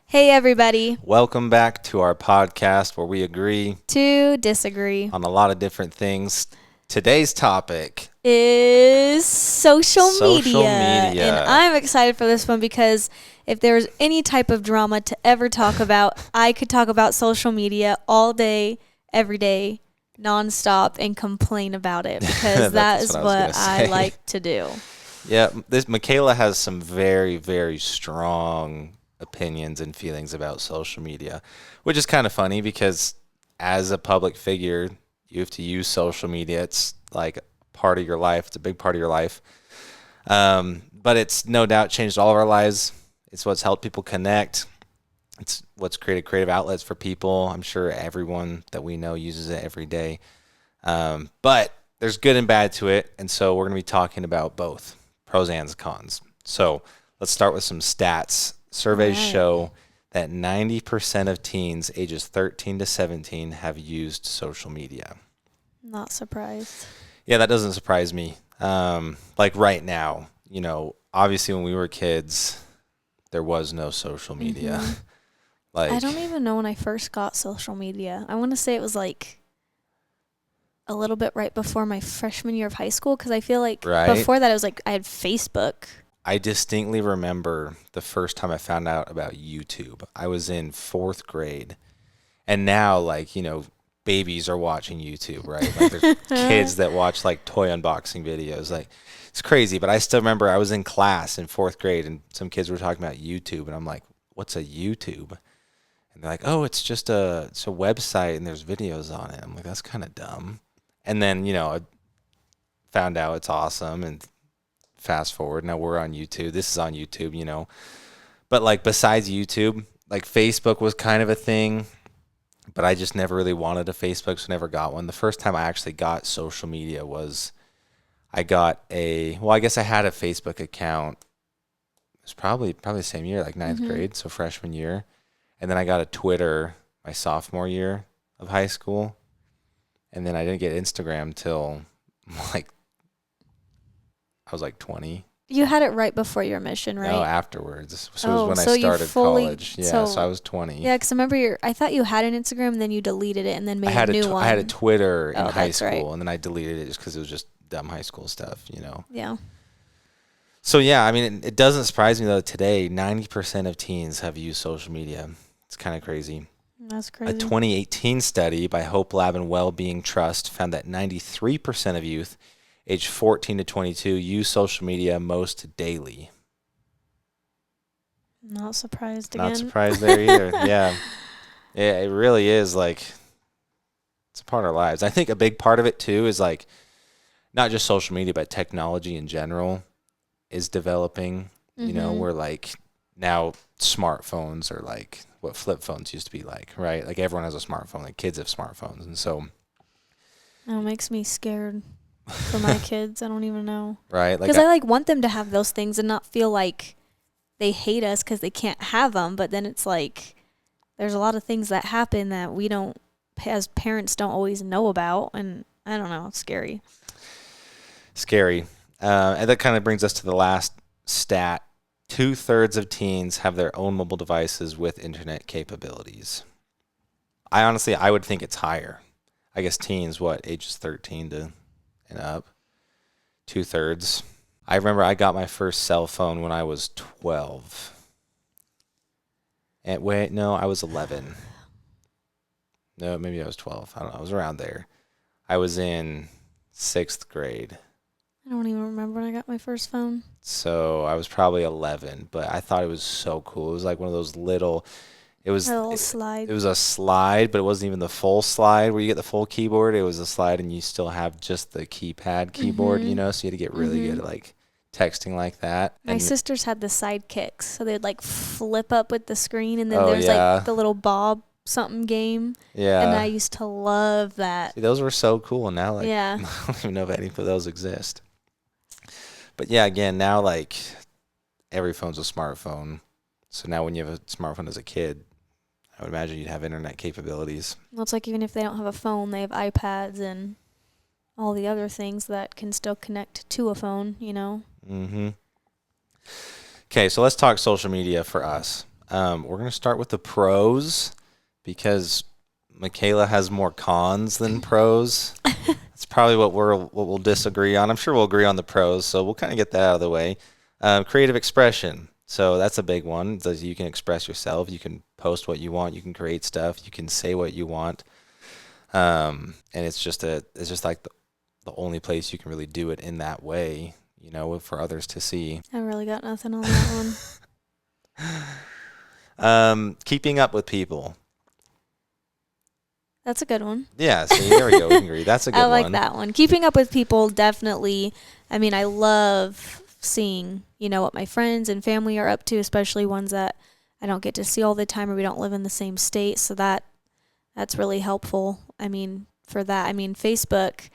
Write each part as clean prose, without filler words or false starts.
Hey, everybody. Welcome back to our podcast where we agree To disagree on a lot of different things. Today's topic is social Social media. media. And I'm excited for this one because if there's any type of drama to ever talk about, I could talk about social media all day, every day, nonstop, and complain about it because that That's is what I was what gonna I say. like to do. Yeah, this Mykayla has some very, very strong opinions and feelings about social media, which is kind of funny because as a public figure, you have to use social media. It's like part of your life. It's a big part of your life. But it's no doubt changed all of our lives. It's what's helped people connect. It's what's created creative outlets for people. I'm sure everyone that we know uses it every day. But there's good and bad to it. And so we're going to be talking about both pros and cons. So let's start with some stats. Surveys All right. show that 90% of teens ages 13 to 17 have used social media. Not surprised. Yeah, that doesn't surprise me. Like right now, obviously when we were kids, there was no social media. Mhm. I don't even know when I first got social media. I want to say it was like a little bit right before my freshman year of high school because I feel like Right. before that it was like I had Facebook. I distinctly remember the first time I found out about YouTube. I was in fourth grade. And now, babies are watching YouTube, right? Like, there's kids that watch, toy unboxing videos. Like, it's crazy. But I still remember I was in class in fourth grade, and some kids were talking about YouTube. And I'm like, what's a YouTube? And they're like, oh, it's a website, and there's videos on it. I'm like, that's kind of dumb. And then, I found out it's awesome, and fast forward, now we're on YouTube. This is on YouTube. But, besides YouTube, Facebook was kind of a thing. But I just never really wanted a Facebook, so never got one. The first time I actually got social media was I guess I had a Facebook account. It was probably the same year, like ninth grade, so freshman year. And then I got a Twitter my sophomore year of high school. And then I didn't get Instagram till I was 20. You had it right before your mission, right? No, afterwards. So it was when so I you started fully- college. Yeah, so I was 20. Yeah, because I remember I thought you had an Instagram and then you deleted it and then made a new one. I had a Twitter in Oh, high that's school, right. and then I deleted it just because it was just dumb high school stuff. Yeah. So yeah, I mean, it doesn't surprise me though. Today, 90% of teens have used social media. It's kind of crazy. That's A crazy. 2018 study by Hope Lab and Wellbeing Trust found that 93% of youth aged 14 to 22 use social media most daily. Not surprised again. Not surprised there either. Yeah, it really is it's a part of our lives. I think a big part of it too is not just social media, but technology in general is developing. Where now smartphones are what flip phones used to be right? Like everyone has a smartphone, like kids have smartphones. And so, Oh, it makes me scared for my kids. I don't even know. right. Because I want them to have those things and not feel like they hate us because they can't have them. But then it's there's a lot of things that happen that we don't, as parents, don't always know about. And I don't know. It's scary. Scary. And that kind of brings us to the last stat. 2/3 of teens have their own mobile devices with internet capabilities. I would think it's higher. I guess teens, ages 13 to and up. 2/3. I remember I got my first cell phone when I was 12. And wait, no, I was 11. No, maybe I was 12. I don't know. I was around there. I was in 6th grade. I don't even remember when I got my first phone. So I was probably 11, but I thought it was so cool. It was like one of those little, A little slide. it was a slide, but it wasn't even the full slide where you get the full keyboard. It was a slide and you still have just the keypad keyboard, so you had to get really good at texting like that. My sisters had the sidekicks, so they'd flip up with the screen, and then Oh, there's yeah. the little Bob something game, Yeah. and I used to love that. See, those were so cool. And now, Yeah. I don't even know if any of those exist. But yeah, again, now every phone's a smartphone. So now when you have a smartphone as a kid, I would imagine you'd have internet capabilities. Well, it's even if they don't have a phone, they have iPads and all the other things that can still connect to a phone, Mm-hmm. Okay, so let's talk social media for us. We're gonna start with the pros because Mykayla has more cons than pros. That's probably what we'll disagree on. I'm sure we'll agree on the pros, so we'll kind of get that out of the way. Creative expression. So that's a big one. You can express yourself. You can post what you want. You can create stuff. You can say what you want. And it's just like the only place you can really do it in that way, for others to see. I really got nothing on that one. Keeping up with people. That's a good one. Yeah, see, there we go. We can agree. That's a good one. I like that one. Keeping up with people, definitely. I mean, I love seeing, what my friends and family are up to, especially ones that I don't get to see all the time or we don't live in the same state. So that's really helpful. I mean, for that. I mean, Facebook,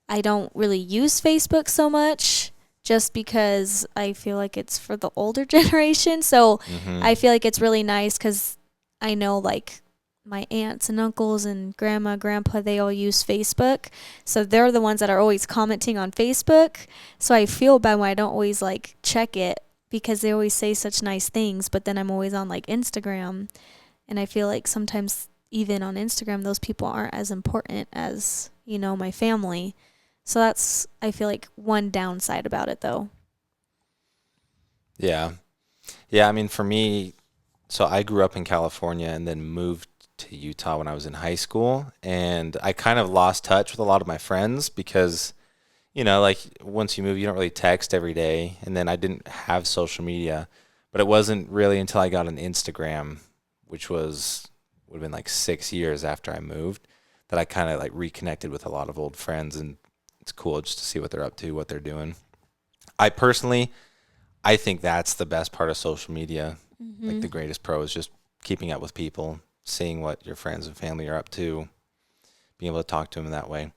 I don't really use Facebook so much just because I feel like it's for the older generation. So I feel like it's really nice because I know, like, my aunts and uncles and grandma, grandpa, they all use Facebook. So they're the ones that are always commenting on Facebook. So I feel bad when I don't always, like, check it because they always say such nice things. But then I'm always on, like, Instagram. And I feel like sometimes even on Instagram, those people aren't as important as, my family. So that's, I feel like, one downside about it, though. Yeah. Yeah, I mean, for me, so I grew up in California and then moved to Utah when I was in high school. And I kind of lost touch with a lot of my friends because, like, once you move, you don't really text every day. And then I didn't have social media. But it wasn't really until I got an Instagram, which would have been like 6 years after I moved, that I kind of, like, reconnected with a lot of old friends. And it's cool just to see what they're up to, what they're doing. I think that's the best part of social media. Like, the greatest pro is just keeping up with people, seeing what your friends and family are up to, being able to talk to them that way.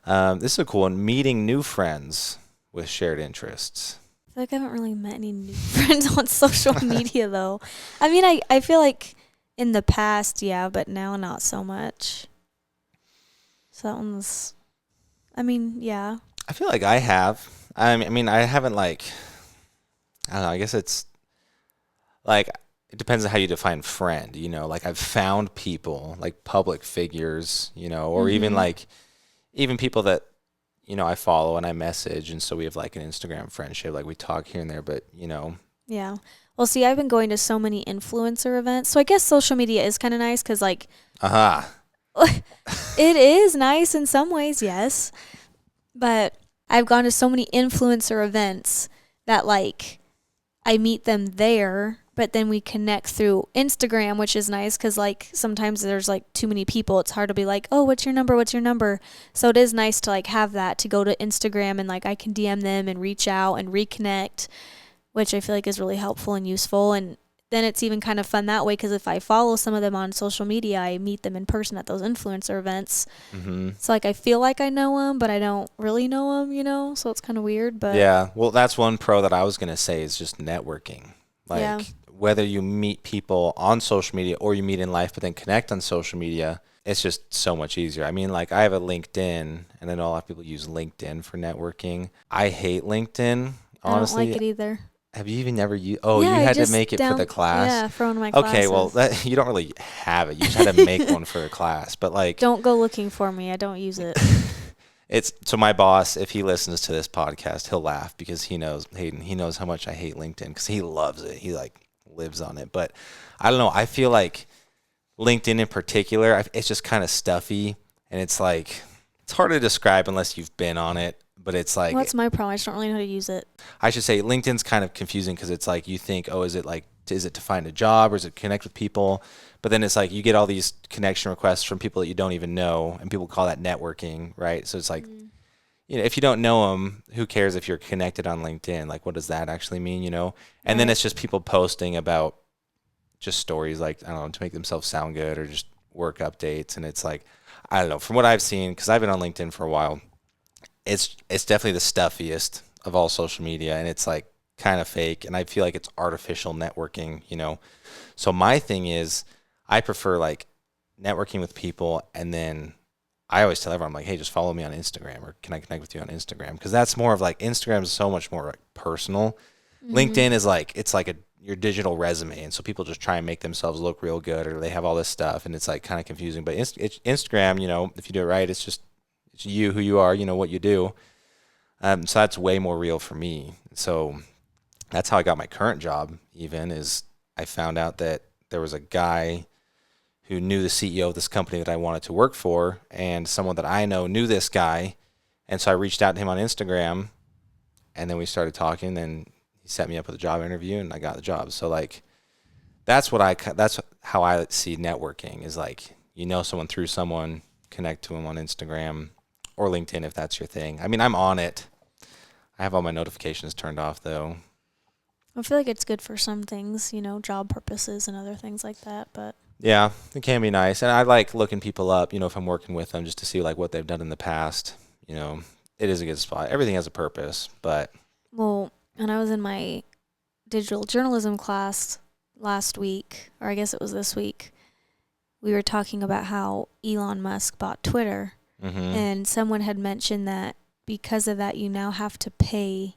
This is a cool one. Meeting new friends with shared interests. I feel like I haven't really met any new friends on social media, though. I mean, I feel like in the past, yeah, but now not so much. So that one's, I mean, yeah. I feel like I have. I mean, I haven't, like, I don't know, I guess it's, like, it depends on how you define friend, like, I've found people, like, public figures, or even, like, even people that, I follow and I message, and so we have, like, an Instagram friendship, like, we talk here and there, but, Yeah. Well, see, I've been going to so many influencer events, so I guess social media is kind of nice because, like, it is nice in some ways, yes, but I've gone to so many influencer events that, like, I meet them there, but then we connect through Instagram, which is nice because, like, sometimes there's, like, too many people. It's hard to be like, oh, what's your number? What's your number? So it is nice to, like, have that, to go to Instagram and, like, I can DM them and reach out and reconnect, which I feel like is really helpful and useful. And then it's even kind of fun that way because if I follow some of them on social media, I meet them in person at those influencer events. So, like, I feel like I know them, but I don't really know them, so it's kind of weird. But yeah, well, that's one pro that I was going to say is just networking. Like, whether you meet people on social media or you meet in life but then connect on social media, it's just so much easier. I mean, like, I have a LinkedIn, and I know a lot of people use LinkedIn for networking. I hate LinkedIn, honestly. I don't like it either. Have you even never used? Oh, yeah, you had to make it for the class? Yeah, for one of my classes. Okay, well, you don't really have it. You just had to make one for a class. But, like, don't go looking for me. I don't use it. So my boss, if he listens to this podcast, he'll laugh because he knows, Hayden, he knows how much I hate LinkedIn because he loves it. He, like, lives on it. But I don't know. I feel like LinkedIn in particular, it's just kind of stuffy, and it's, like, it's hard to describe unless you've been on it. But it's like, well, that's my problem. I just don't really know how to use it. I should say LinkedIn's kind of confusing because it's like you think, oh, is it to find a job or is it connect with people? But then it's like you get all these connection requests from people that you don't even know, and people call that networking, right? So it's like, if you don't know them, who cares if you're connected on LinkedIn? Like, what does that actually mean, And then it's just people posting about just stories, like, I don't know, to make themselves sound good or just work updates. And it's like, I don't know, from what I've seen, because I've been on LinkedIn for a while, it's definitely the stuffiest of all social media, and it's, like, kind of fake, and I feel like it's artificial networking, So my thing is, I prefer, like, networking with people, and then I always tell everyone, I'm like, hey, just follow me on Instagram, or can I connect with you on Instagram? Because that's more of, like, Instagram is so much more, like, personal. LinkedIn is like, it's like your digital resume, and so people just try and make themselves look real good, or they have all this stuff, and it's like kind of confusing. But Instagram, if you do it right, it's you, who you are, what you do. So that's way more real for me. So that's how I got my current job. Even is I found out that there was a guy who knew the CEO of this company that I wanted to work for, and someone that I know knew this guy, and so I reached out to him on Instagram, and then we started talking, and he set me up with a job interview, and I got the job. So like, that's how I see networking is like, someone through someone, connect to them on Instagram or LinkedIn if that's your thing. I mean, I'm on it. I have all my notifications turned off though. I feel like it's good for some things, job purposes and other things like that, but yeah, it can be nice. And I like looking people up, if I'm working with them, just to see like what they've done in the past. It is a good spot. Everything has a purpose, but well, and I was in my digital journalism class last week, or I guess it was this week. We were talking about how Elon Musk bought Twitter, and someone had mentioned that because of that, you now have to pay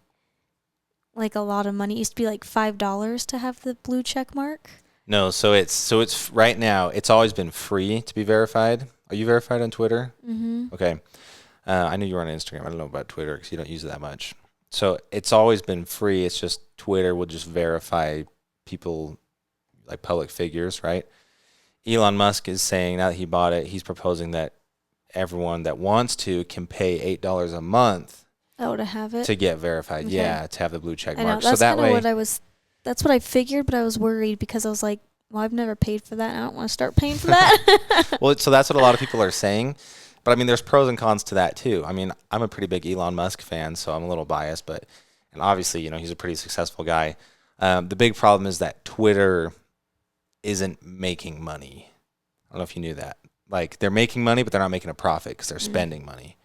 like a lot of money. It used to be like $5 to have the blue check mark. No, so it's right now. It's always been free to be verified. Are you verified on Twitter? Mm-hmm. Okay, I knew you were on Instagram. I don't know about Twitter because you don't use it that much. So it's always been free. It's just Twitter will just verify people like public figures, right? Elon Musk is saying now that he bought it, he's proposing that everyone that wants to can pay $8 a month. Oh, to have it? To get verified, okay. Yeah, to have the blue check mark. I know, that's kind of what that's what I figured, but I was worried because I was like, well, I've never paid for that, and I don't want to start paying for that. Well, so that's what a lot of people are saying. But, I mean, there's pros and cons to that, too. I mean, I'm a pretty big Elon Musk fan, so I'm a little biased. And obviously, he's a pretty successful guy. The big problem is that Twitter isn't making money. I don't know if you knew that. Like, they're making money, but they're not making a profit because they're spending money.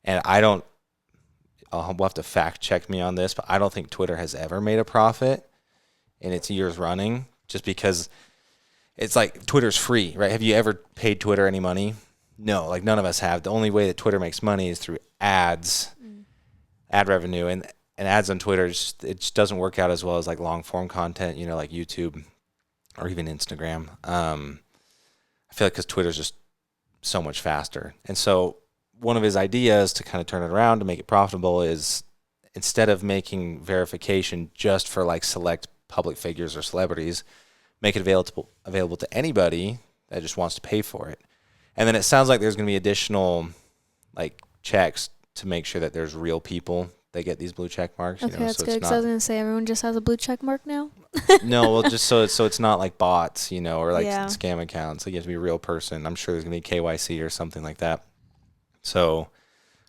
And we'll have to fact check me on this, but I don't think Twitter has ever made a profit in its years running, just because it's like Twitter's free, right? Have you ever paid Twitter any money? No, like none of us have. The only way that Twitter makes money is through ads, ad revenue, and ads on Twitter. It just doesn't work out as well as like long form content, like YouTube or even Instagram. I feel like because Twitter's just so much faster. And so one of his ideas to kind of turn it around to make it profitable is instead of making verification just for like select public figures or celebrities, make it available to anybody that just wants to pay for it. And then it sounds like there's going to be additional like checks to make sure that there's real people that get these blue check marks. Okay, that's good. Because I was going to say everyone just has a blue check mark now. No, well, just so it's not like bots, or like scam accounts. Like you have to be a real person. I'm sure there's going to be KYC or something like that. So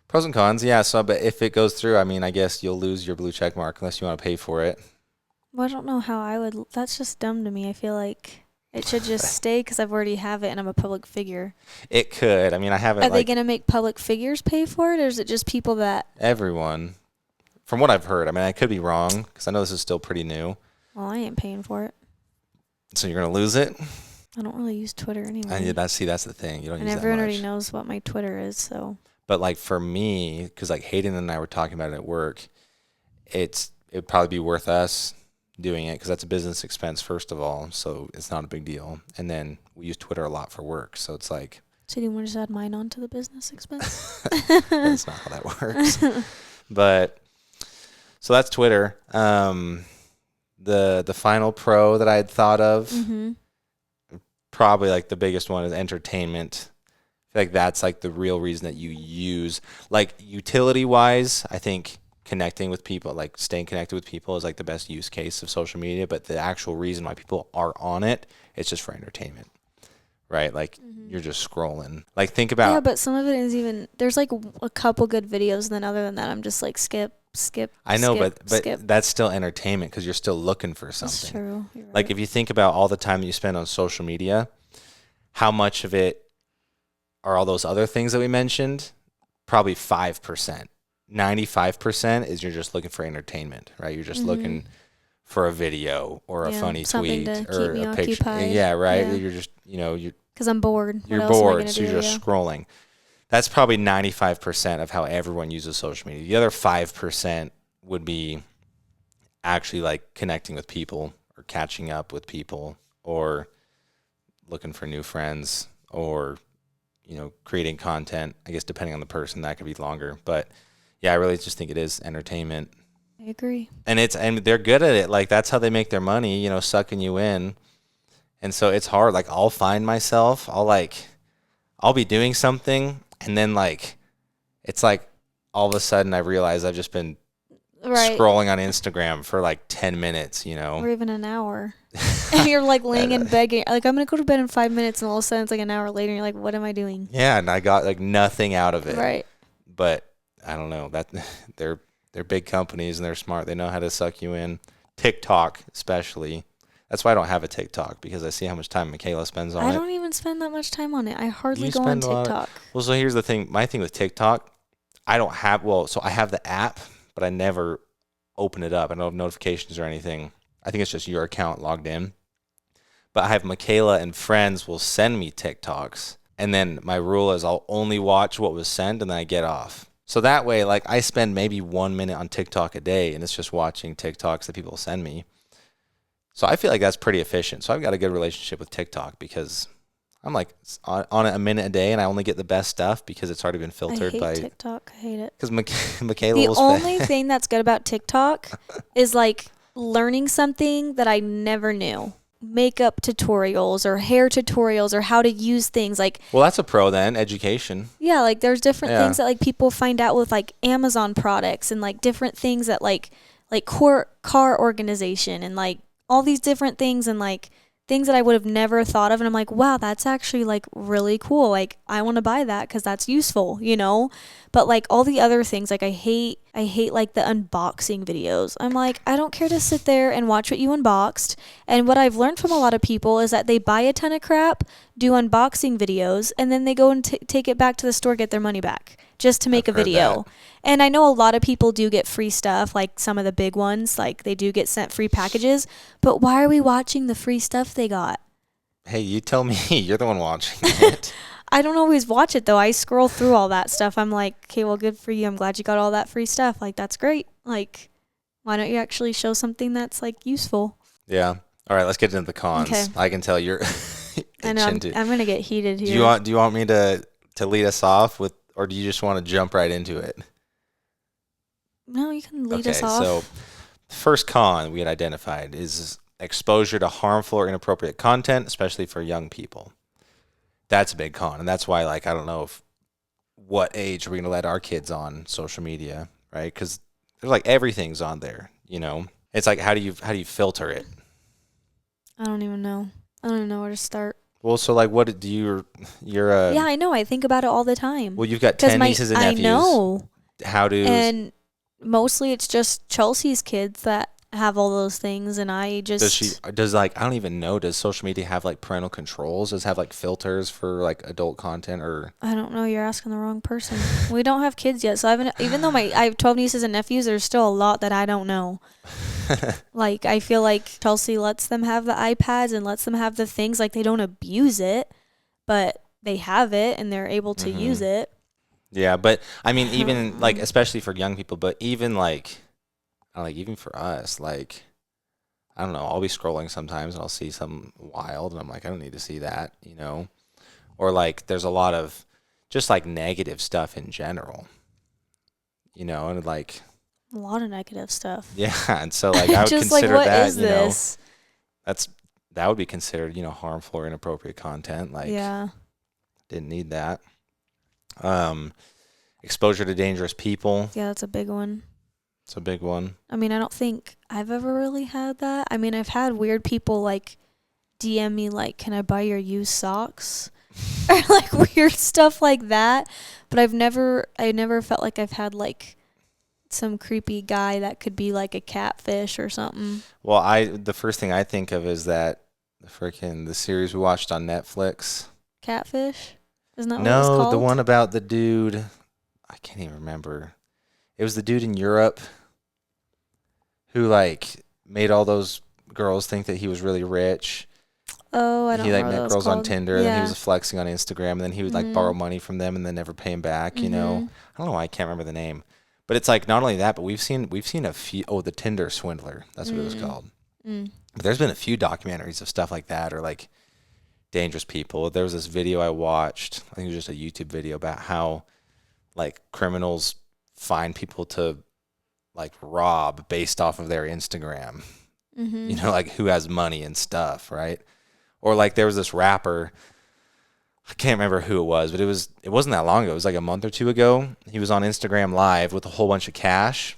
pros and cons, yeah. So, but if it goes through, I mean, I guess you'll lose your blue check mark unless you want to pay for it. Well, I don't know how I would. That's just dumb to me. I feel like it should just stay because I've already have it and I'm a public figure. It could. I mean, I haven't. Are they going to make public figures pay for it, or is it just people that? Everyone. From what I've heard, I mean, I could be wrong because I know this is still pretty new. Well, I ain't paying for it. So you're going to lose it? I don't really use Twitter anyway. And that's the thing. You don't use that much. And everyone already knows what my Twitter is, so. But like for me, because like Hayden and I were talking about it at work, it'd probably be worth us doing it because that's a business expense first of all, so it's not a big deal. And then we use Twitter a lot for work, so it's like. So do you want to just add mine onto the business expense? That's not how that works. But so that's Twitter. The final pro that I had thought of, probably like the biggest one is entertainment. I feel like that's like the real reason that you use, like utility wise, I think connecting with people, like staying connected with people is like the best use case of social media. But the actual reason why people are on it, it's just for entertainment, right? Like you're just scrolling. Like think about. Yeah, but some of it is even, there's like a couple good videos, and then other than that, I'm just like skip. I know, skip. But that's still entertainment because you're still looking for something. That's true. You're right. Like if you think about all the time that you spend on social media, how much of it are all those other things that we mentioned? Probably 5%. 95% is you're just looking for entertainment, right? You're just looking for a video or a funny tweet or a picture. Occupied. Yeah, right. Yeah. You're just, you're because I'm bored. You're bored, so you're just scrolling. That's probably 95% of how everyone uses social media. The other 5% would be actually like connecting with people or catching up with people or looking for new friends or, creating content. I guess depending on the person, that could be longer. But yeah, I really just think it is entertainment. I agree. And they're good at it. Like, that's how they make their money, sucking you in. And so it's hard. Like, I'll find myself, I'll be doing something, and then it's like all of a sudden I realize I've just been scrolling on Instagram for 10 minutes, Or even an hour. And you're laying in bed, I'm going to go to bed in 5 minutes, and all of a sudden it's an hour later and you're like, what am I doing? Yeah, and I got nothing out of it. Right. But I don't know. That they're big companies and they're smart. They know how to suck you in. TikTok especially. That's why I don't have a TikTok, because I see how much time Mykayla spends on it. I don't even spend that much time on it. I hardly go on TikTok. Well, so here's the thing. My thing with TikTok, I don't have, so I have the app, but I never open it up. I don't have notifications or anything. I think it's just your account logged in. But I have Mykayla and friends will send me TikToks. And then my rule is I'll only watch what was sent and then I get off. So that way, I spend maybe 1 minute on TikTok a day, and it's just watching TikToks that people send me. So I feel like that's pretty efficient. So I've got a good relationship with TikTok because I'm on it a minute a day, and I only get the best stuff because it's already been filtered by TikTok. I hate it. Because Mykayla will The only thing that's good about TikTok is learning something that I never knew. Makeup tutorials or hair tutorials or how to use things well, that's a pro then, education. Yeah, there's different things that people find out with Amazon products and different things that car organization and all these different things and things that I would have never thought of, and I'm like, wow, that's actually really cool. I want to buy that because that's useful, But all the other things, I hate the unboxing videos. I'm I don't care to sit there and watch what you unboxed. And what I've learned from a lot of people is that they buy a ton of crap, do unboxing videos, and then they go and take it back to the store, get their money back just to make a video. And I know a lot of people do get free stuff, some of the big ones, they do get sent free packages. But why are we watching the free stuff they got? Hey, you tell me. You're the one watching it. I don't always watch it, though. I scroll through all that stuff. I'm okay, well, good for you. I'm glad you got all that free stuff. That's great. Why don't you actually show something that's, useful? Yeah. All right, let's get into the cons. Okay. I can tell you're I know. I'm going to get heated here. Do you want me to lead us off with, or do you just want to jump right into it? No, you can lead us off. So the first con we had identified is exposure to harmful or inappropriate content, especially for young people. That's a big con, and that's why I don't know what age we're going to let our kids on social media, right? Because there's everything's on there, It's how do you filter it? I don't even know. I don't even know where to start. Well, so what do you're yeah, I know. I think about it all the time. Well, you've got 10 nieces and nephews. I know. And mostly it's just Chelsea's kids that have all those things, and I just I don't even know, does social media have parental controls? Does it have filters for adult content? Or I don't know, you're asking the wrong person. We don't have kids yet, so even though I have 12 nieces and nephews, there's still a lot that I don't know. I feel like Chelsea lets them have the iPads and lets them have the things, they don't abuse it, but they have it and they're able to use it. Yeah, but I mean, even especially for young people, but even even for us, I don't know, I'll be scrolling sometimes and I'll see something wild and I'm I don't need to see that, Or there's a lot of just negative stuff in general, and a lot of negative stuff. Yeah, and so I would just consider what that, is this? That would be considered, harmful or inappropriate content. Yeah. Didn't need that. Exposure to dangerous people. Yeah, that's a big one. It's a big one. I mean, I don't think I've ever really had that. I mean, I've had weird people DM me can I buy your used socks? Or weird stuff like that. But I never felt like I've had some creepy guy that could be a catfish or something. Well, the first thing I think of is that the series we watched on Netflix. Catfish? Isn't that what it was called? No, the one about the dude. I can't even remember. It was the dude in Europe who made all those girls think that he was really rich. Oh, I don't know. He met girls on Tinder, and then he was flexing on Instagram, and then he would borrow money from them and then never pay him back, I don't know why I can't remember the name. But it's not only that, but we've seen a few. Oh, the Tinder swindler. That's what it was called. But there's been a few documentaries of stuff like that, or like dangerous people. There was this video I watched, I think it was just a YouTube video about how like criminals find people to like rob based off of their Instagram. Mm-hmm. You know, like who has money and stuff, right? Or like there was this rapper, I can't remember who it was, but it wasn't that long ago. It was like a month or two ago. He was on Instagram Live with a whole bunch of cash,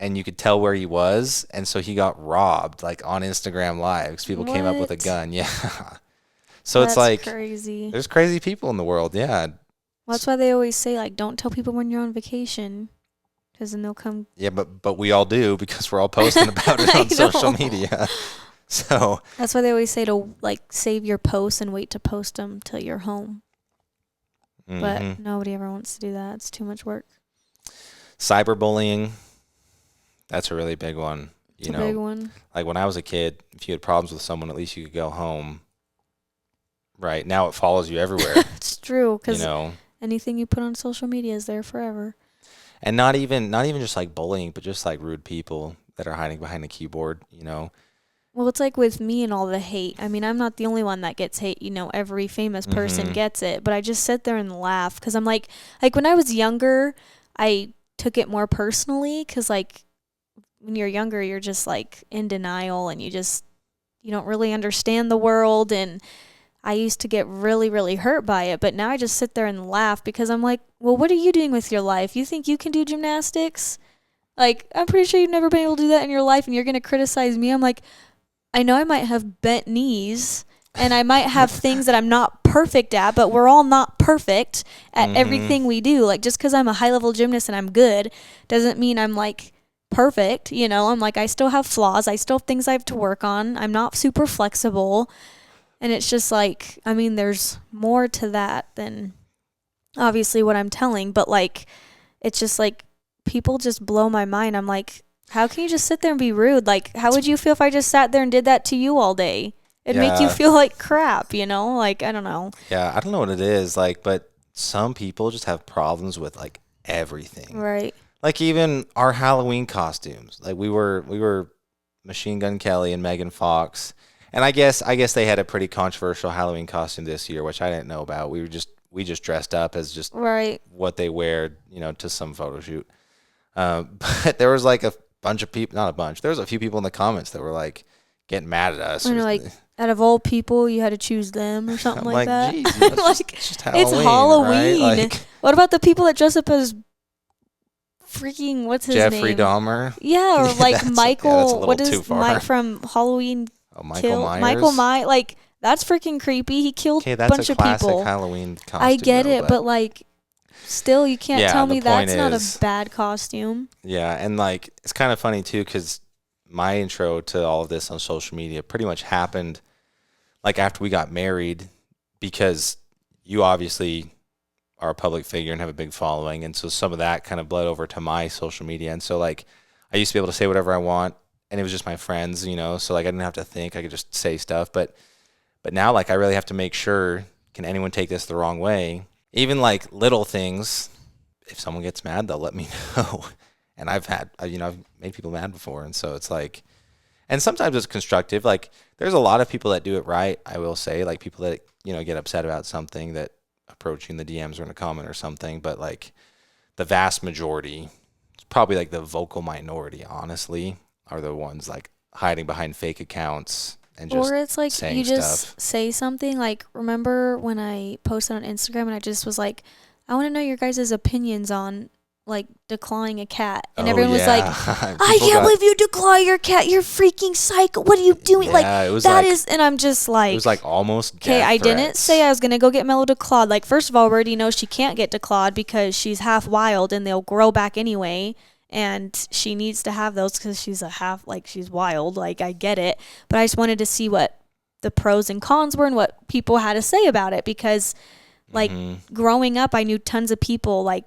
and you could tell where he was, and so he got robbed like on Instagram Live because people came up with a What? gun. Yeah. So it's That's like crazy. there's crazy people in the world. Yeah. Well, that's why they always say, like, don't tell people when you're on vacation, because then they'll come. Yeah, but we all do because we're all posting about it I on social know. media. So That's why they always say to, like, save your posts and wait to post them till you're home. But mhm. nobody ever wants to do that. It's too much work. Cyberbullying, that's a really big one. It's You a big know, one. like when I was a kid, if you had problems with someone, at least you could go home. Right now, it follows you everywhere. It's true, You because know, anything you put on social media is there forever. and not even just like bullying, but just like rude people that are hiding behind a keyboard. You know. Well, it's like with me and all the hate. I mean, I'm not the only one that gets hate. You know, every famous person Mhm. gets it. But I just sit there and laugh because I'm like when I was younger, I took it more personally because, like, when you're younger, you're just, like, in denial and you don't really understand the world. And I used to get really, really hurt by it. But now I just sit there and laugh because I'm like, well, what are you doing with your life? You think you can do gymnastics? Like, I'm pretty sure you've never been able to do that in your life and you're going to criticize me. I'm like, I know I might have bent knees and I might have things that I'm not perfect at, but we're all not perfect at Mhm. everything we do. Like, just because I'm a high level gymnast and I'm good doesn't mean I'm like perfect. You know, I'm like, I still have flaws. I still have things I have to work on. I'm not super flexible. And it's just like, I mean, there's more to that than obviously what I'm telling, but like, it's just like people just blow my mind. I'm like, how can you just sit there and be rude? Like, how would you feel if I just sat there and did that to you all day? It'd make you Yeah. feel like crap, you know? Like, I don't know. Yeah. I don't know what it is like, but some people just have problems with like everything. Right. Like even our Halloween costumes. Like we were Machine Gun Kelly and Megan Fox. And I guess they had a pretty controversial Halloween costume this year, which I didn't know about. We just dressed up as just Right. what they wear, to some photo shoot. But there was like a bunch of people, not a bunch. There was a few people in the comments that were like getting mad at us. And like, out of all people, you had to choose them or something I'm like like, that. geez, it's Like, just it's Halloween, Halloween. right? Like What about the people that dress up as freaking, what's his Jeffrey name? Dahmer. Yeah, or Yeah, like that's a Michael, little what too is far. Mike from Halloween Oh, Michael kill? Myers. Michael Myers, like, that's freaking creepy. He killed Okay, a that's bunch a of classic people. Halloween costume. I get though, it, but like, still, you can't Yeah, tell the me point that's not is- a bad costume. yeah, and like it's kind of funny too because my intro to all of this on social media pretty much happened like after we got married because you obviously are a public figure and have a big following, and so some of that kind of bled over to my social media, and so like I used to be able to say whatever I want, and it was just my friends, so like I didn't have to think, I could just say stuff, but now like I really have to make sure, can anyone take this the wrong way? Even like little things, if someone gets mad, they'll let me know. And I've made people mad before, and so it's like, and sometimes it's constructive. Like there's a lot of people that do it right, I will say, like people that get upset about something, that approach you in the DMs or in a comment or something, but like the vast majority, it's probably like the vocal minority, honestly, are the ones like hiding behind fake accounts and just Or it's like saying you just stuff. say something. Like, remember when I posted on Instagram and I just was like, I want to know your guys' opinions on like declawing a cat, and everyone was like, I can't believe you declaw your cat. You're freaking psycho. What are you doing? Like, Yeah, it was that like is, and I'm just like, it was like almost okay, death I didn't threats. say I was gonna go get Mellow declawed. Like, first of all, we already know she can't get declawed because she's half wild and they'll grow back anyway. And she needs to have those because she's she's wild. Like, I get it. But I just wanted to see what the pros and cons were and what people had to say about it. Because, like, growing up, I knew tons of people, like,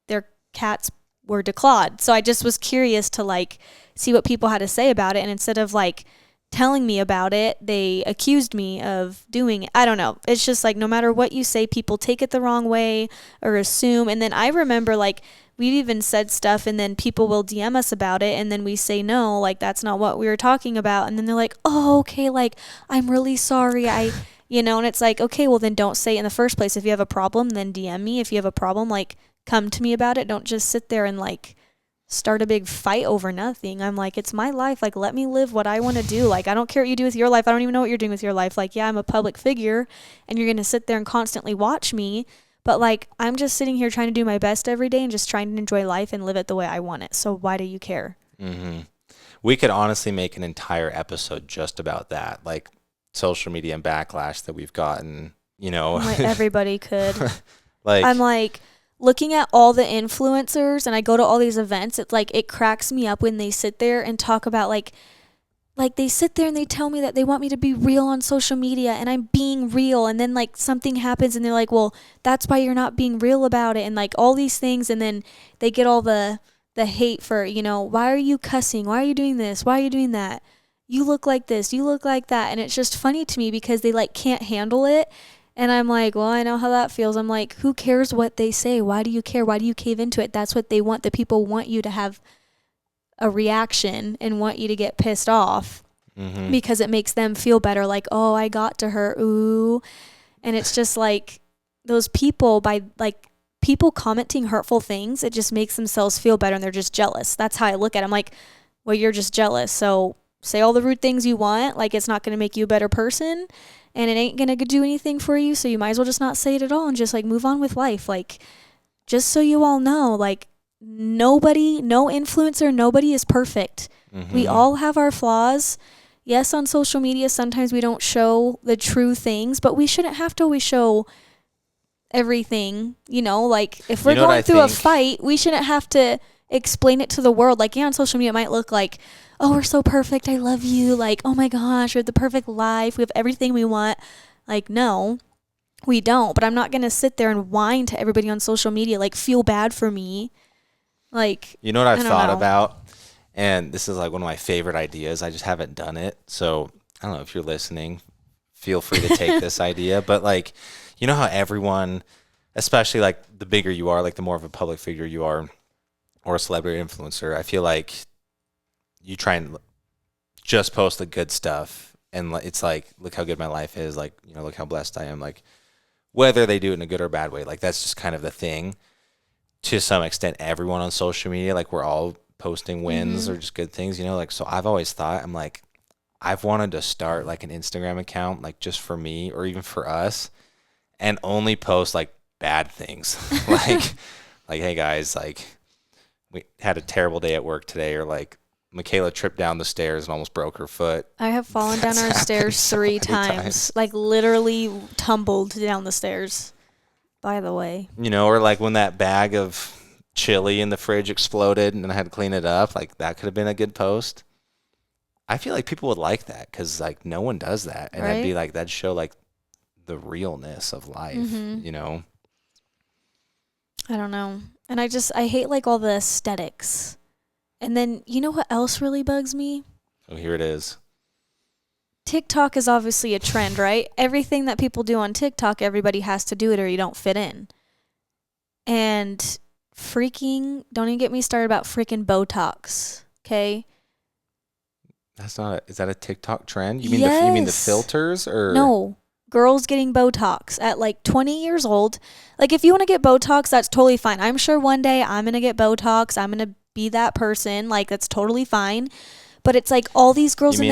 their cats were declawed. So I just was curious to, like, see what people had to say about it. And instead of, like, telling me about it, they accused me of doing it. I don't know. It's just, like, no matter what you say, people take it the wrong way or assume. And then I remember, like, we've even said stuff and then people will DM us about it and then we say no, like that's not what we were talking about, and then they're like, oh, okay, like I'm really sorry, and it's like, okay, well then don't say it in the first place. If you have a problem, then DM me. If you have a problem, like come to me about it. Don't just sit there and like start a big fight over nothing. I'm like, it's my life. Like, let me live what I want to do. Like, I don't care what you do with your life. I don't even know what you're doing with your life. Like, yeah, I'm a public figure and you're going to sit there and constantly watch me. But like, I'm just sitting here trying to do my best every day and just trying to enjoy life and live it the way I want it. So why do you care? Mm-hmm. We could honestly make an entire episode just about that. Like social media and backlash that we've gotten, Like, everybody could. Like, I'm like, looking at all the influencers and I go to all these events, it's like it cracks me up when they sit there and talk about like they sit there and they tell me that they want me to be real on social media and I'm being real, and then like something happens and they're like, well, that's why you're not being real about it, and like all these things, and then they get all the hate for, why are you cussing? Why are you doing this? Why are you doing that? You look like this, you look like that. And it's just funny to me because they like can't handle it. And I'm like, well, I know how that feels. I'm like, who cares what they say? Why do you care? Why do you cave into it? That's what they want. The people want you to have a reaction and want you to get pissed off because it makes them feel better. Like, oh, I got to her. Ooh. And it's just like those people, by like people commenting hurtful things, it just makes themselves feel better and they're just jealous. That's how I look at it. I'm like, well, you're just jealous. So say all the rude things you want. Like, it's not going to make you a better person. And it ain't going to do anything for you, so you might as well just not say it at all and just, like, move on with life. Like, just so you all know, like, no influencer, nobody is perfect. We all have our flaws. Yes, on social media, sometimes we don't show the true things, but we shouldn't have to always show everything, Like, if we're going through a fight, we shouldn't have to explain it to the world. Like, yeah, on social media, it might look like, oh, we're so perfect, I love you, like, oh my gosh, we have the perfect life, we have everything we want. Like, no, we don't. But I'm not going to sit there and whine to everybody on social media, like, feel bad for me. Like, what I've thought about, and this is like one of my favorite ideas, I just haven't done it, so I don't know if you're listening, feel free to take this idea, but like, how everyone, especially like the bigger you are, like the more of a public figure you are, or a celebrity influencer, I feel like you try and just post the good stuff, and it's like, look how good my life is, like, look how blessed I am, like, whether they do it in a good or bad way, like, that's just kind of the thing. To some extent, everyone on social media, like, we're all posting wins or just good things, like, so I've always thought, I'm like, I've wanted to start like an Instagram account, like just for me or even for us, and only post like bad things. like hey guys, like, we had a terrible day at work today, or like Mykayla tripped down the stairs and almost broke her foot. I have fallen down our stairs 3 times. Like, literally tumbled down the stairs, by the way. Or like when that bag of chili in the fridge exploded and I had to clean it up, like that could have been a good post. I feel like people would like that because like no one does that. And I'd be like, that'd show like the realness of life, I don't know. And I hate like all the aesthetics. And then, what else really bugs me? Oh, here it is. TikTok is obviously a trend, right? Everything that people do on TikTok, everybody has to do it or you don't fit in. And don't even get me started about freaking Botox, okay? Is that a TikTok trend? You mean the filters, or? No. Girls getting Botox at like 20 years old. Like, if you want to get Botox, that's totally fine. I'm sure one day I'm going to get Botox. I'm going to be that person. Like, that's totally fine. But it's like all these girls what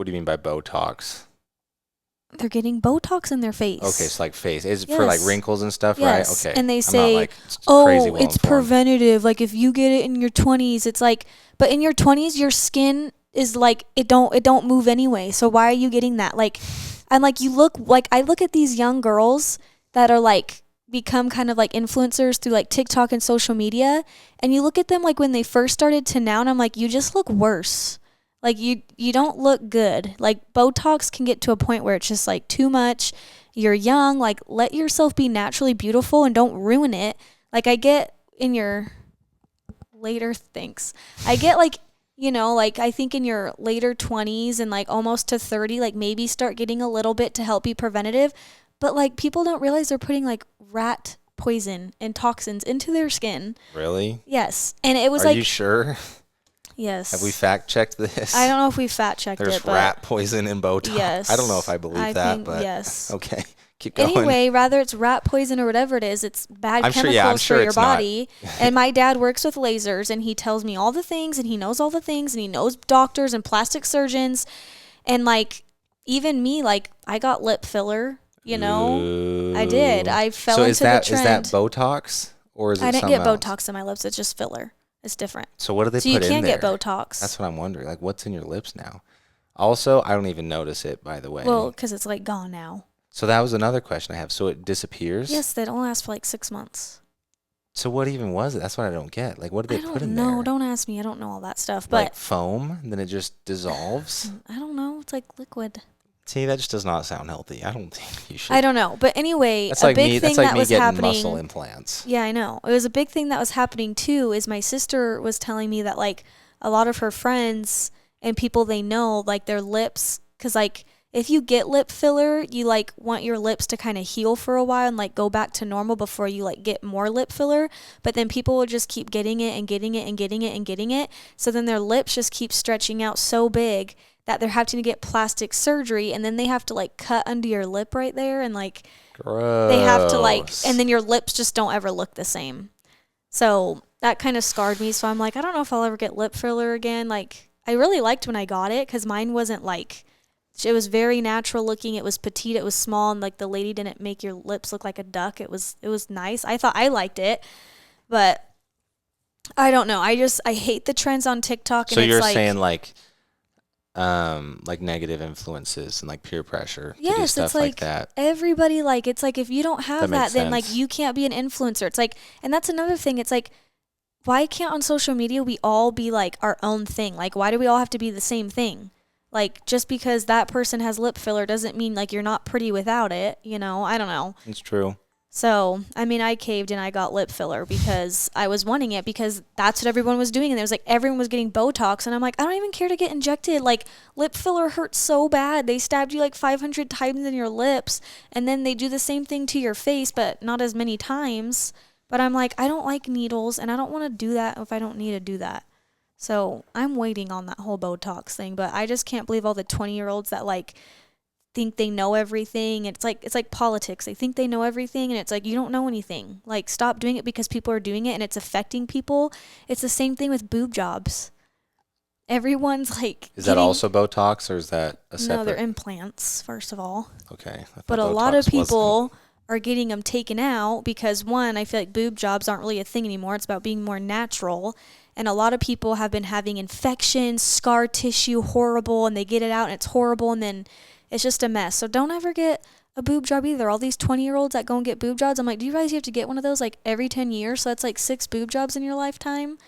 do you mean by Botox? They're getting Botox in their face. Okay, so like face. Is it for like wrinkles and stuff, right? Okay. And they say, it's preventative. Like, if you get it in your 20s, it's like, but in your 20s, your skin is like, it don't move anyway. So why are you getting that? Like, and like, I look at these young girls that are like, become kind of like influencers through like TikTok and social media. And you look at them like when they first started to now, and I'm like, you just look worse. Like, you don't look good. Like, Botox can get to a point where it's just like too much. You're young. Like, let yourself be naturally beautiful and don't ruin it. Like, I get in your later things. I get like, like, I think in your later 20s and like almost to 30, like maybe start getting a little bit to help be preventative. But like, people don't realize they're putting like rat poison and toxins into their skin. Really? Yes. And it was Are like, you sure? yes. Have we fact checked this? I don't know if we fact checked it, There's but rat poison in Botox. yes. I don't know if I believe that, think, but yes. okay. Keep going. Anyway, rather it's rat poison or whatever it is, it's bad chemicals for your body. And my dad works with lasers, and he tells me all the things, and he knows all the things, and he knows doctors and plastic surgeons. And like, even me, like, I got lip filler, you know? Ooh. I did. I fell so into is that, the trend. Is that Botox, or is it I didn't something get else? Botox in my lips. It's just filler. It's different. So what do they So put you in can't there? get Botox. That's what I'm wondering. Like, what's in your lips now? Also, I don't even notice it, by the way. Well, because it's like gone now. So that was another question I have. So it disappears? Yes, they don't last for like 6 months. So what even was it? That's what I don't get. Like, what did they put in there? there? No, don't ask me. I don't know all that stuff. But like foam, and then it just dissolves? I don't know. It's like liquid. See, that just does not sound healthy. I don't think you should. I don't know. But anyway, that's a like big me, thing that's like that me was getting happening. muscle implants. Yeah, I know. It was a big thing that was happening too, is my sister was telling me that like a lot of her friends and people they know, like their lips, because like if you get lip filler, you like want your lips to kind of heal for a while and like go back to normal before you like get more lip filler. But then people will just keep getting it and getting it and getting it and getting it. So then their lips just keep stretching out so big that they're having to get plastic surgery, and then they have to like cut under your lip right there, and like Gross. they have to like, and then your lips just don't ever look the same. So that kind of scarred me. So I'm like, I don't know if I'll ever get lip filler again. Like, I really liked when I got it because mine wasn't like, it was very natural looking. It was petite. It was small, and like the lady didn't make your lips look like a duck. It was nice. I thought I liked it, but I don't know. I hate the trends on TikTok. So and you're it's saying like negative influences and like peer pressure to do stuff it's like that. Everybody, like, it's like if you don't have that, then like sense. you can't be an influencer. It's like, and that's another thing. It's like, why can't on social media we all be like our own thing? Like, why do we all have to be the same thing? Like, just because that person has lip filler doesn't mean like you're not pretty without it, you know? I don't know. It's true. So, I mean, I caved and I got lip filler because I was wanting it because that's what everyone was doing. And it was like everyone was getting Botox. And I'm like, I don't even care to get injected. Like, lip filler hurts so bad. They stabbed you like 500 times in your lips. And then they do the same thing to your face, but not as many times. But I'm like, I don't like needles and I don't want to do that if I don't need to do that. So I'm waiting on that whole Botox thing. But I just can't believe all the 20-year-olds that like think they know everything. It's like politics. They think they know everything, and it's like, you don't know anything. Like, stop doing it because people are doing it and it's affecting people. It's the same thing with boob jobs. Everyone's like, is that also Botox, or is that a separate? No, they're implants, first of all. Okay. But a lot of people are getting them taken out because, one, I feel like boob jobs aren't really a thing anymore. It's about being more natural. And a lot of people have been having infections, scar tissue, horrible, and they get it out and it's horrible, and then it's just a mess. So don't ever get a boob job either. All these 20-year-olds that go and get boob jobs, I'm like, do you realize you have to get one of those like every 10 years? So that's like 6 boob jobs in your lifetime.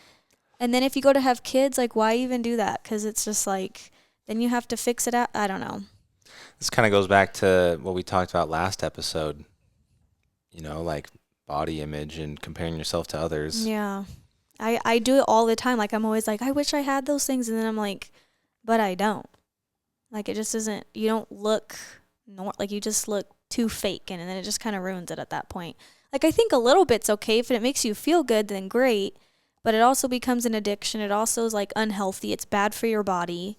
And then if you go to have kids, like, why even do that? Because it's just like, then you have to fix it out. I don't know. This kind of goes back to what we talked about last episode, you know, like body image and comparing yourself to others. Yeah. I do it all the time. Like, I'm always like, I wish I had those things. And then I'm like, but I don't. Like, it just isn't, you don't look, like, you just look too fake. And then it just kind of ruins it at that point. Like, I think a little bit's okay. If it makes you feel good, then great. But it also becomes an addiction. It also is, like, unhealthy. It's bad for your body.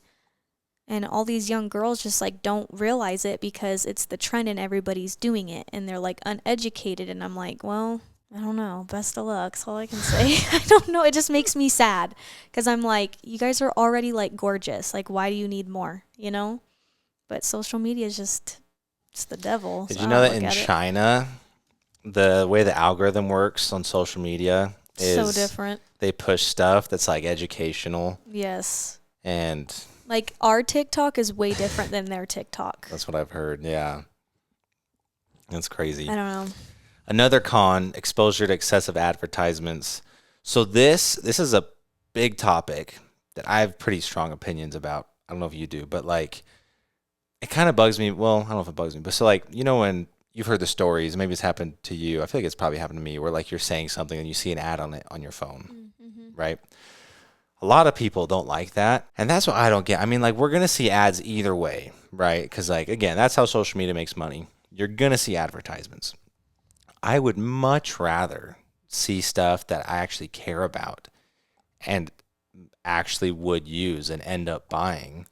And all these young girls just, like, don't realize it because it's the trend and everybody's doing it. And they're, like, uneducated. And I'm like, well, I don't know. Best of luck. That's all I can say. I don't know. It just makes me sad because I'm like, you guys are already like gorgeous. Like, why do you need more? You know? But social media is just, it's the devil. Did you know that in China, the way the algorithm works on social media is so different. They push stuff that's like educational. Yes. And like our TikTok is way different than their TikTok. That's what I've heard. Yeah. That's crazy. I don't know. Another con, exposure to excessive advertisements. So this is a big topic that I have pretty strong opinions about. I don't know if you do, but like it kind of bugs me. Well, I don't know if it bugs me, but so like, you know, when you've heard the stories, maybe it's happened to you. I feel like it's probably happened to me where like you're saying something and you see an ad on it on your phone, right? A lot of people don't like that. And that's what I don't get. I mean, like we're going to see ads either way, right? Because like, again, that's how social media makes money. You're going to see advertisements. I would much rather see stuff that I actually care about and actually would use and end up buying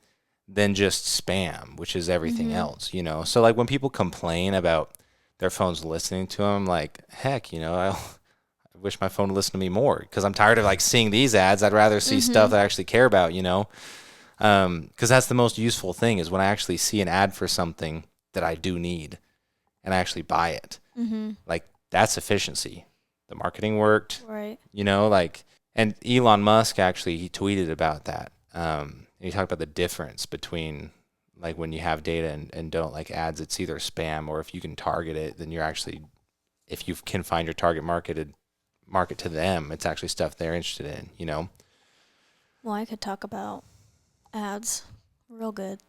than just spam, which is everything Mhm. else, you know? So like when people complain about their phones listening to them, like, heck, you know, I wish my phone would listen to me more because I'm tired of like seeing these ads. I'd rather see stuff Mhm. that I actually care about, you know? Because that's the most useful thing is when I actually see an ad for something that I do need and I actually buy it. Mhm. Like that's efficiency. The marketing worked, Right. you know, like, and Elon Musk actually, he tweeted about that. He talked about the difference between like when you have data and don't like ads, it's either spam or if you can target it, then you're actually, if you can find your target market to them, it's actually stuff they're interested in, you know? Well, I could talk about ads real good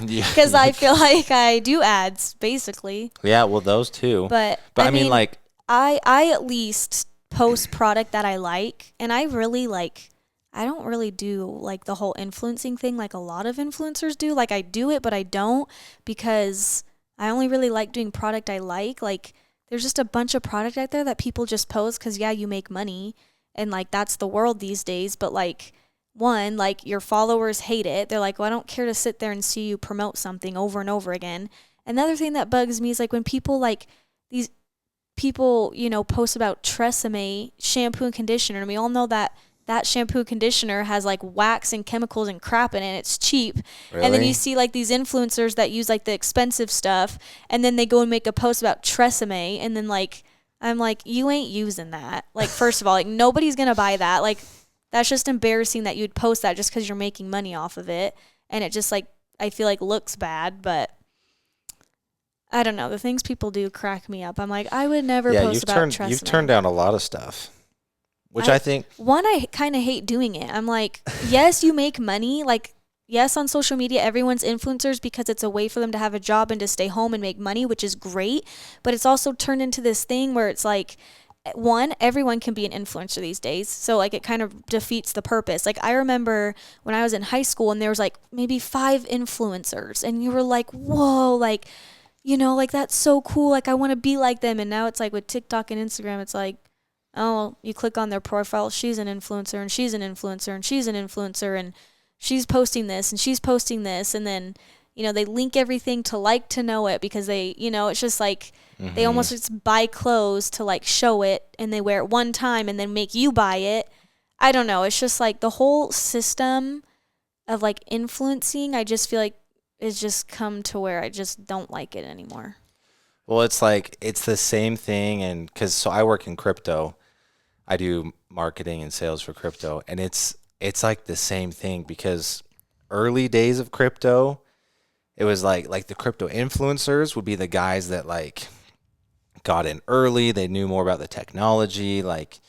Yeah, because I feel like I do ads basically. yeah, well, those two. But But I I mean, mean, like, I at least post product that I like, and I really like. I don't really do like the whole influencing thing like a lot of influencers do. Like I do it, but I don't because I only really like doing product I like. Like there's just a bunch of product out there that people just post because yeah, you make money, and like that's the world these days. But like one, like your followers hate it. They're like, well, I don't care to sit there and see you promote something over and over again. Another thing that bugs me is like when people like these people, post about Tresemme shampoo and conditioner. And we all know that that shampoo and conditioner has like wax and chemicals and crap in it. And it's cheap. And then you really? see like these influencers that use like the expensive stuff, and then they go and make a post about Tresemme, and then like I'm like, you ain't using that. Like first of all, like nobody's gonna buy that. Like that's just embarrassing that you'd post that just because you're making money off of it, and it just like I feel like looks bad, but I don't know. The things people do crack me up. I'm like, I would never Yeah, post about you've turned Tresemme. down a lot of stuff, which I I think, one, I kind of hate doing it. I'm like, yes, you make money. Like, yes, on social media, everyone's influencers because it's a way for them to have a job and to stay home and make money, which is great. But it's also turned into this thing where it's like, one, everyone can be an influencer these days. So like it kind of defeats the purpose. Like I remember when I was in high school and there was like maybe 5 influencers and you were like, whoa, like like that's so cool. Like I want to be like them. And now it's like with TikTok and Instagram, it's like, oh, you click on their profile, she's an influencer and she's an influencer and she's an influencer and she's posting this and she's posting this. And then, they link everything to like to know it because they, it's just like they hmm almost just buy clothes to like show it and they wear it one time and then make you buy it. I don't know. It's just like the whole system of like influencing, I just feel like it's just come to where I just don't like it anymore. well, it's like, it's the same thing. And because, so I work in crypto, I do marketing and sales for crypto, and it's like the same thing because early days of crypto, it was like the crypto influencers would be the guys that like got in early. They knew more about the technology. Like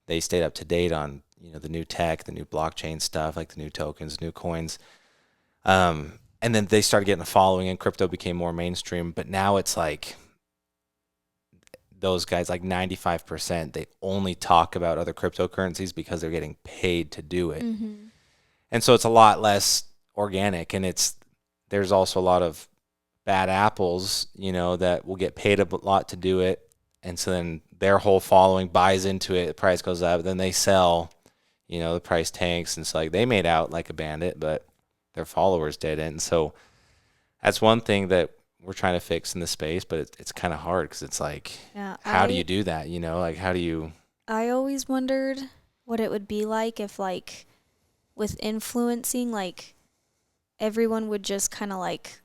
they stayed up to date on, the new tech, the new blockchain stuff, like the new tokens, new coins. And then they started getting a following and crypto became more mainstream. But now it's like those guys, like 95%, they only talk about other cryptocurrencies because they're getting paid to do it. Mhm. And so it's a lot less organic, and there's also a lot of bad apples, that will get paid a lot to do it. And so then their whole following buys into it, the price goes up, then they sell, the price tanks. And it's like they made out like a bandit, but their followers didn't. And so that's one thing that we're trying to fix in the space, but it's kind of hard because it's like, Yeah, how do you do that? Like how do you? I always wondered what it would be like if like with influencing like everyone would just kind of like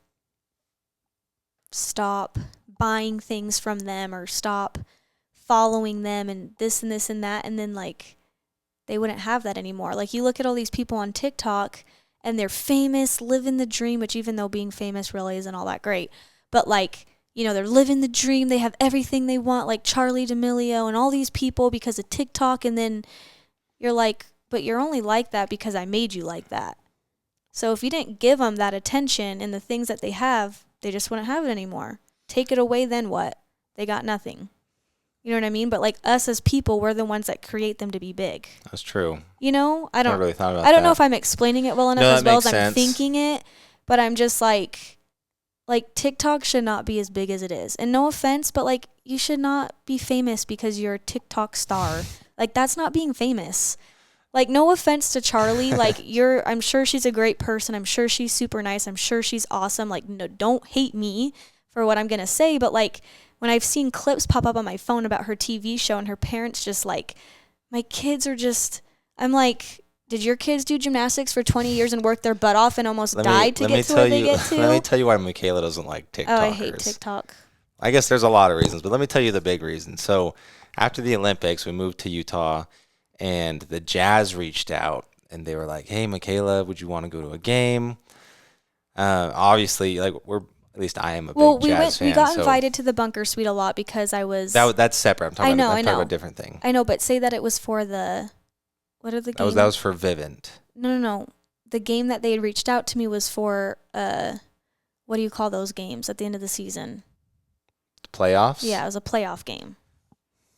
stop buying things from them or stop following them and this and that, and then like they wouldn't have that anymore. Like you look at all these people on TikTok and they're famous, living the dream, which even though being famous really isn't all that great, but like, they're living the dream, they have everything they want, like Charlie D'Amelio and all these people because of TikTok, and then you're like, but you're only like that because I made you like that. So if you didn't give them that attention and the things that they have, they just wouldn't have it anymore. Take it away, then what? They got nothing. You know what I mean? But like us as people, we're the ones that create them to be big. That's true. I Never don't really thought about I don't know that. if I'm explaining it well enough No, as that well makes as I'm sense. thinking it, but I'm just like Like, TikTok should not be as big as it is. And no offense, but, like, you should not be famous because you're a TikTok star. Like, that's not being famous. Like, no offense to Charlie. Like, I'm sure she's a great person. I'm sure she's super nice. I'm sure she's awesome. Like, no, don't hate me for what I'm going to say. But, like, when I've seen clips pop up on my phone about her TV show and her parents just, like, my kids are just, I'm like, did your kids do gymnastics for 20 years and work their butt off and almost died to get to where they get to? Let me tell you why Mykayla doesn't like TikTokers. Oh, I hate TikTok. I guess there's a lot of reasons, but let me tell you the big reason. So after the Olympics, we moved to Utah, and the Jazz reached out, and they were like, hey, Mykayla, would you want to go to a game? Obviously, like, at least I am a big Jazz fan. We got invited to the Bunker Suite a lot because I was... That's separate. I'm talking about a different thing. I know, but say that it was for the... What are the games? That was for Vivint. No. The game that they had reached out to me was for, what do you call those games at the end of the season? Playoffs? Yeah, it was a playoff game.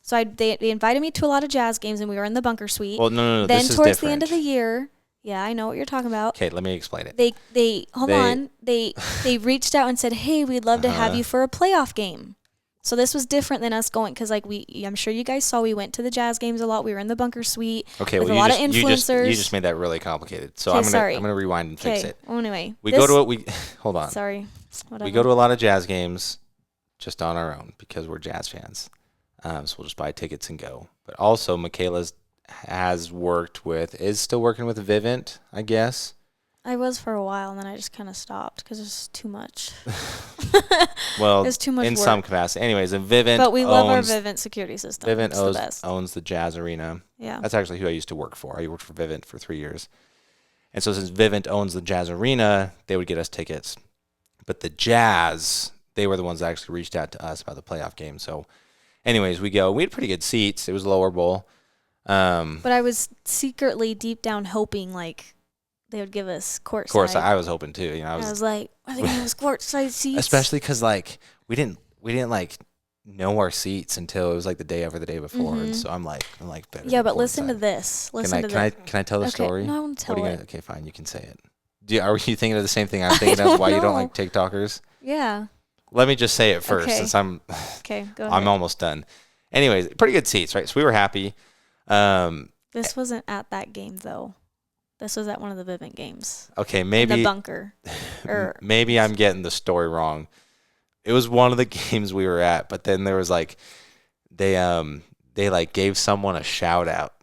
So they invited me to a lot of Jazz games, and we were in the Bunker Suite. Well, no, then this is towards different. the end of the year, yeah, I know what you're talking about. Okay, let me explain it. They reached out and said, hey, we'd love to have you for a playoff game. So this was different than us going, because like I'm sure you guys saw, we went to the Jazz games a lot. We were in the Bunker Suite with a lot of influencers. You just made that really complicated. So I'm gonna rewind and fix it. Well, anyway, hold on. Sorry. Whatever. We go to a lot of Jazz games just on our own because we're Jazz fans. So we'll just buy tickets and go. But also, Mykayla is still working with Vivint, I guess. I was for a while, and then I just kind of stopped because it's too much. Well, it's too much in work. Some capacity. Anyways, and Vivint But we love our Vivint security system. Vivint owns the Jazz Arena. Yeah. That's actually who I used to work for. I worked for Vivint for 3 years. And so since Vivint owns the Jazz Arena, they would get us tickets. But the Jazz, they were the ones that actually reached out to us about the playoff game. So anyways, we go. We had pretty good seats. It was a lower bowl. But I was secretly deep down hoping, like, they would give us courtside. Of course, I was hoping too. I was like, are they giving us courtside seats? Especially because like we didn't like know our seats until it was like the day over the day before, and so I'm like better. Yeah, but listen to this. Can I tell the story? No, I won't tell it. Okay, fine, you can say it. Are you thinking of the same thing I'm thinking of? Why you don't like TikTokers? Yeah. Let me just say it first, since I'm. Okay, go ahead. I'm almost done. Anyways, pretty good seats, right? So we were happy. This wasn't at that game though. This was at one of the Vivint games. Okay, maybe the Bunker. Maybe I'm getting the story wrong. It was one of the games we were at, but then there was like they like gave someone a shout out,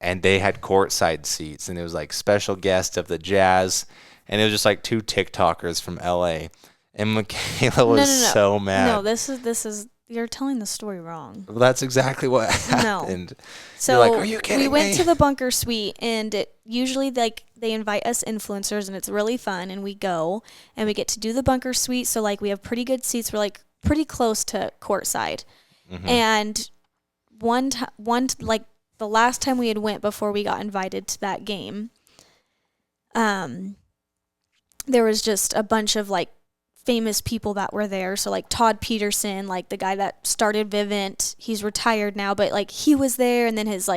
and they had courtside seats, and it was like special guest of the Jazz, and it was just like 2 TikTokers from LA, and Mykayla was so mad. No, this is you're telling the story wrong. Well, that's exactly what happened. No. So you're like, are you kidding me? We went to the Bunker Suite, and it usually like they invite us influencers, and it's really fun, and we go and we get to do the Bunker Suite. So like we have pretty good seats. We're like pretty close to courtside. Mm-hmm. And like the last time we had went before we got invited to that game, there was just a bunch of like famous people that were there. So like Todd Peterson, like the guy that started Vivint, he's retired now, but like he was there. And then there's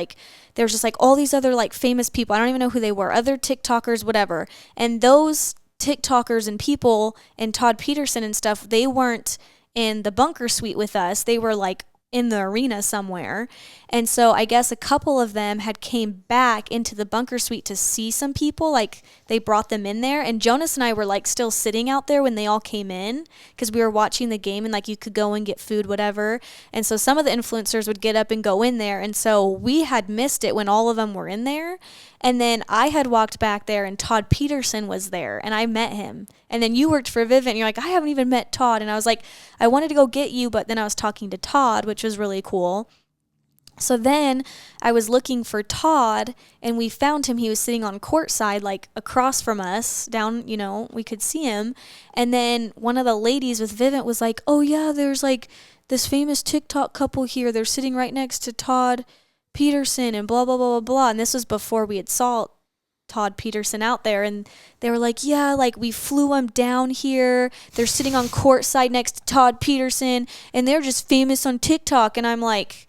just like all these other like famous people. I don't even know who they were, other TikTokers, whatever. And those TikTokers and people and Todd Peterson and stuff, they weren't in the Bunker Suite with us. They were like in the arena somewhere. And so I guess a couple of them had came back into the Bunker Suite to see some people, like they brought them in there, and Jonas and I were like still sitting out there when they all came in because we were watching the game, and like you could go and get food, whatever. And so some of the influencers would get up and go in there, and so we had missed it when all of them were in there. And then I had walked back there, and Todd Peterson was there, and I met him. And then you worked for Vivint, and you're like, I haven't even met Todd. And I was like, I wanted to go get you, but then I was talking to Todd, which was really cool. So then I was looking for Todd, and we found him. He was sitting on courtside, like across from us, down, we could see him. And then one of the ladies with Vivint was like, oh yeah, there's like this famous TikTok couple here. They're sitting right next to Todd Peterson and blah, blah, blah, blah, blah. And this was before we had saw Todd Peterson out there. And they were like, yeah, like we flew them down here. They're sitting on courtside next to Todd Peterson, and they're just famous on TikTok. And I'm like,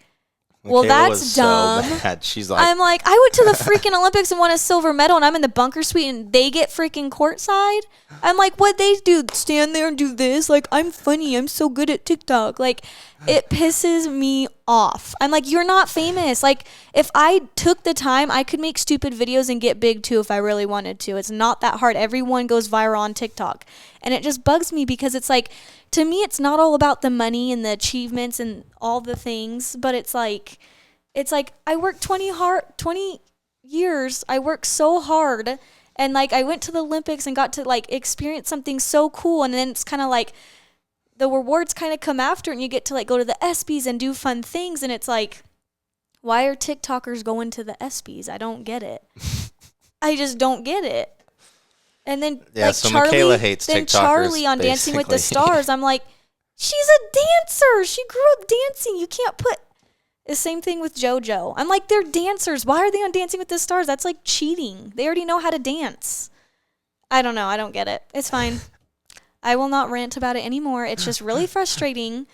Well, Mykayla that's was dumb. so mad. She's like, I'm like, I went to the freaking Olympics and won a silver medal, and I'm in the bunker suite, and they get freaking courtside. I'm like, what they do? Stand there and do this? Like, I'm funny. I'm so good at TikTok. Like, it pisses me off. I'm like, you're not famous. Like, if I took the time, I could make stupid videos and get big too if I really wanted to. It's not that hard. Everyone goes viral on TikTok, and it just bugs me because it's like, to me, it's not all about the money and the achievements and all the things, but it's like I worked 20 years. I worked so hard, and like I went to the Olympics and got to like experience something so cool, and then it's kind of like the rewards kind of come after, and you get to like go to the ESPYs and do fun things, and it's like, why are TikTokers going to the ESPYs? I don't get it. I just don't get it. And then like so Charlie, Mykayla hates then TikTokers, Charlie on Dancing with the basically. Stars. I'm like, she's a dancer. She grew up dancing. You can't put the same thing with JoJo. I'm like, they're dancers. Why are they on Dancing with the Stars? That's like cheating. They already know how to dance. I don't know. I don't get it. It's fine. I will not rant about it anymore. It's just really frustrating.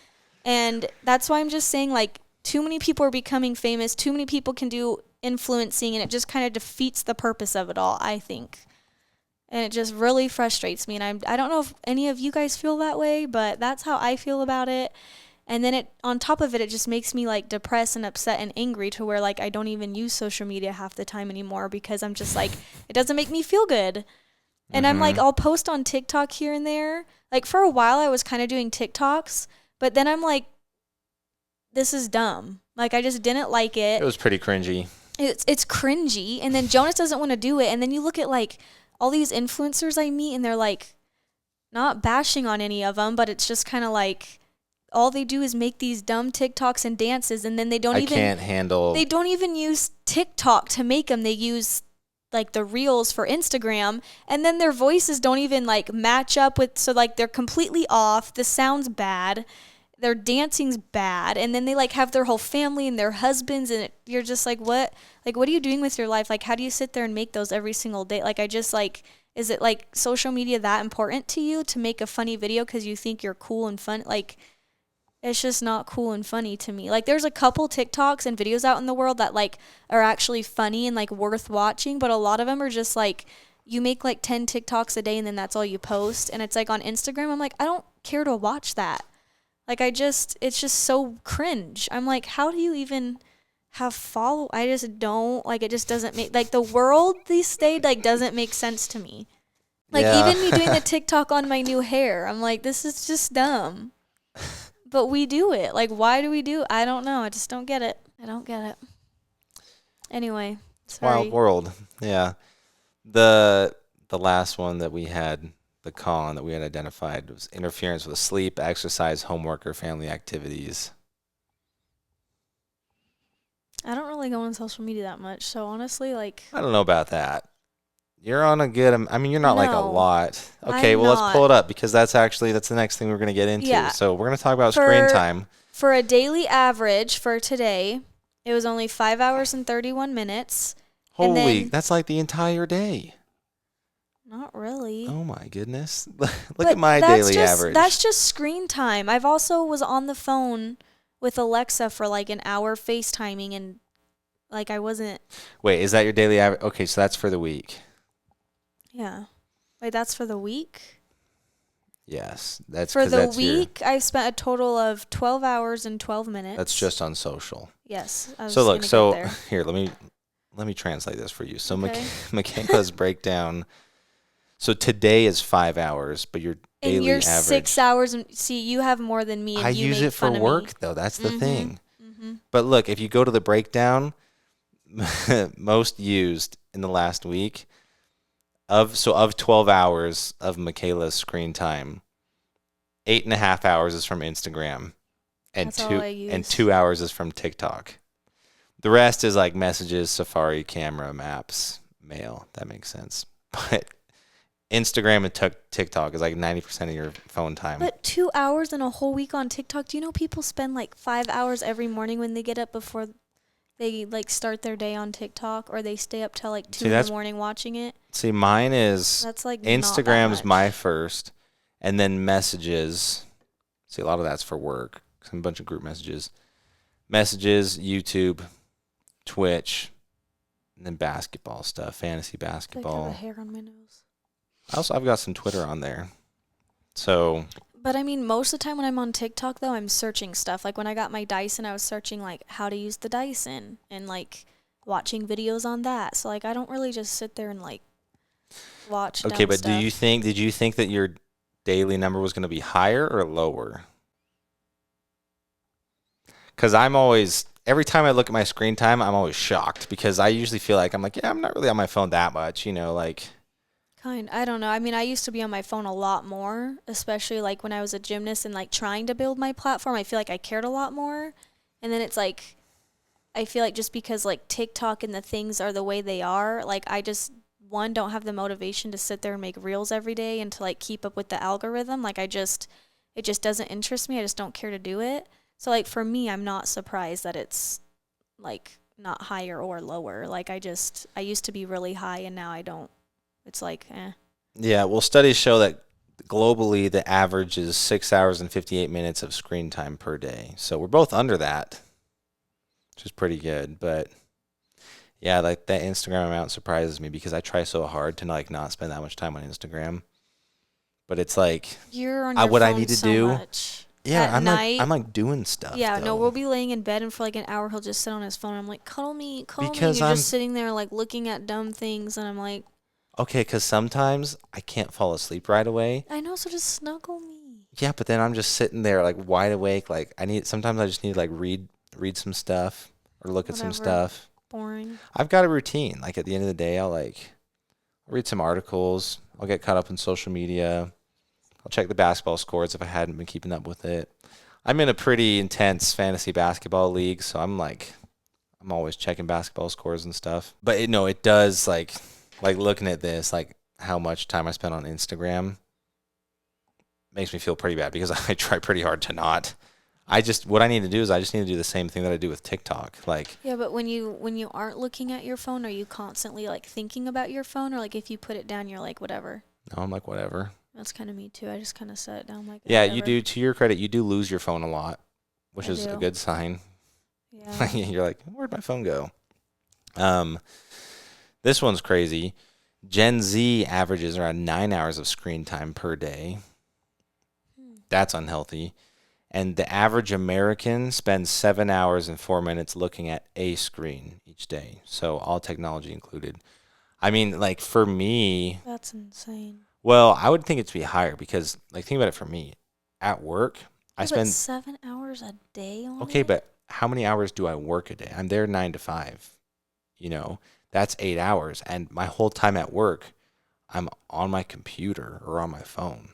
And that's why I'm just saying, like, too many people are becoming famous. Too many people can do influencing, and it just kind of defeats the purpose of it all, I think. And it just really frustrates me. And I don't know if any of you guys feel that way, but that's how I feel about it. And then it, on top of it, it just makes me like depressed and upset and angry to where like I don't even use social media half the time anymore because I'm just like, it doesn't make me feel good. And I'm like, I'll post on TikTok here and there. Like for a while I was kind of doing TikToks, but then I'm like, this is dumb. Like I just didn't like it. It was pretty cringy. It's cringy. And then Jonas doesn't want to do it. And then you look at like all these influencers I meet, and they're like, not bashing on any of them, but it's just kind of like, all they do is make these dumb TikToks and dances, and then they don't even use TikTok to make them. They use like the reels for Instagram, and then their voices don't even like match up with, so like they're completely off. The sound's bad. Their dancing's bad, and then they like have their whole family and their husbands, and you're just like, what? Like, what are you doing with your life? Like, how do you sit there and make those every single day? Like, I just like, is it like social media that important to you to make a funny video because you think you're cool and fun? Like, it's just not cool and funny to me. Like, there's a couple TikToks and videos out in the world that like are actually funny and like worth watching, but a lot of them are just like, you make like 10 TikToks a day and then that's all you post, and it's like on Instagram, I'm like, I don't care to watch that. Like, it's just so cringe. I'm like, how do you even have follow? I just don't, like, it just doesn't make, like, the world these days, like, doesn't make sense to me. Like, even me doing the TikTok on my new hair, I'm like, this is just dumb. But we do it. Like, why do we do it? I don't know. I just don't get it. I don't get it. Anyway, sorry. Wild world. Yeah. The last one that we had, the con that we had identified, was interference with sleep, exercise, homework, or family activities. I don't really go on social media that much, so honestly, like, I don't know about that. You're on a good, I mean, you're not like a No, lot. Okay, I'm well, let's pull not. it up because that's the next thing we're going to get into. Yeah. So we're going to talk about screen time. For a daily average for today, it was only 5 hours and 31 minutes. And Holy, then, that's like the entire day. not really. Oh my goodness. Look But at my that's daily just, average. That's just screen time. I've also was on the phone with Alexa for like an hour FaceTiming, and like I wasn't. Wait, is that your daily average? Okay, so that's for the week. Yeah. Wait, that's for the week? Yes, that's For 'cause the that's your, week, I spent a total of 12 hours and 12 minutes. that's just on social. Yes. I was So look, gonna so get there. here, let me translate this for you. So Okay. Mykayla's breakdown. So today is 5 hours, but your And daily you're average. 6 hours. And see, you have more than me. And I you use make it for fun of work me. though. That's the thing. Mm-hmm. But look, if you go to the breakdown, most used in the last week of 12 hours of Mykayla's screen time, 8.5 hours is from Instagram, and That's all I use. 2 hours is from TikTok. The rest is like messages, Safari, camera, maps, mail. That makes sense. But Instagram and TikTok is like 90% of your phone time. But 2 hours in a whole week on TikTok. Do you know people spend like 5 hours every morning when they get up before they like start their day on TikTok, or they stay up till like 2 in the morning watching it? See, mine is That's like Instagram's not that much. my first, and then messages. See, a lot of that's for work. A bunch of group messages. Messages, YouTube, Twitch, and then basketball stuff, fantasy I have basketball. a hair on my nose. I've got some Twitter on there. So, But I mean, most of the time when I'm on TikTok, though, I'm searching stuff. Like when I got my Dyson, I was searching like how to use the Dyson and like watching videos on that. So like I don't really just sit there and like watch okay, dumb but stuff. did you think that your daily number was going to be higher or lower? Because I'm always, every time I look at my screen time, I'm always shocked because I usually feel like I'm like, yeah, I'm not really on my phone that much, like, I don't know. I mean, I used to be on my phone a lot more, especially like when I was a gymnast and like trying to build my platform. I feel like I cared a lot more. And then it's like I feel like just because like TikTok and the things are the way they are, like I just one don't have the motivation to sit there and make reels every day and to like keep up with the algorithm. Like it just doesn't interest me. I just don't care to do it. So like for me, I'm not surprised that it's like not higher or lower. Like I used to be really high and now I don't. It's like, eh. yeah, well, studies show that globally the average is 6 hours and 58 minutes of screen time per day. So we're both under that, which is pretty good. But yeah, like that Instagram amount surprises me because I try so hard to like not spend that much time on Instagram. But it's like You're on your what I phone need to so do. much. Yeah, At I'm night, like doing stuff yeah, no, we'll though be laying in bed and for like an hour he'll just sit on his phone. I'm like, cuddle me, and because you're I'm just sitting there like looking at dumb things, and I'm like, okay. Because sometimes I can't fall asleep right away. I know, so just snuggle me. Yeah, but then I'm just sitting there like wide awake. Like sometimes I just need to like read some stuff or look at some Whatever, stuff. boring. I've got a routine. Like at the end of the day, I'll read some articles. I'll get caught up in social media. I'll check the basketball scores if I hadn't been keeping up with it. I'm in a pretty intense fantasy basketball league, so I'm always checking basketball scores and stuff. But it does like looking at this, like how much time I spend on Instagram makes me feel pretty bad because I try pretty hard to not. What I need to do is I just need to do the same thing that I do with TikTok. Like, Yeah, but when you aren't looking at your phone, are you constantly like thinking about your phone, or like if you put it down, you're like whatever. no, I'm like whatever. That's kind of me too. I just kind of set it down like Yeah, you whatever. do. To your credit, you do lose your phone a lot, which I is a do. good sign. Yeah. You're like, where'd my phone go? Um, this one's crazy. Gen Z averages around 9 hours of screen time per day. Hmm. That's unhealthy. And the average American spends 7 hours and 4 minutes looking at a screen each day. So all technology included. I mean, like for me, That's insane. well, I would think it to be higher because, like, think about it for me. At work, I Yeah, but spend, 7 hours a day on okay, it. but how many hours do I work a day? I'm there 9 to 5. You know, that's 8 hours. And my whole time at work, I'm on my computer or on my phone.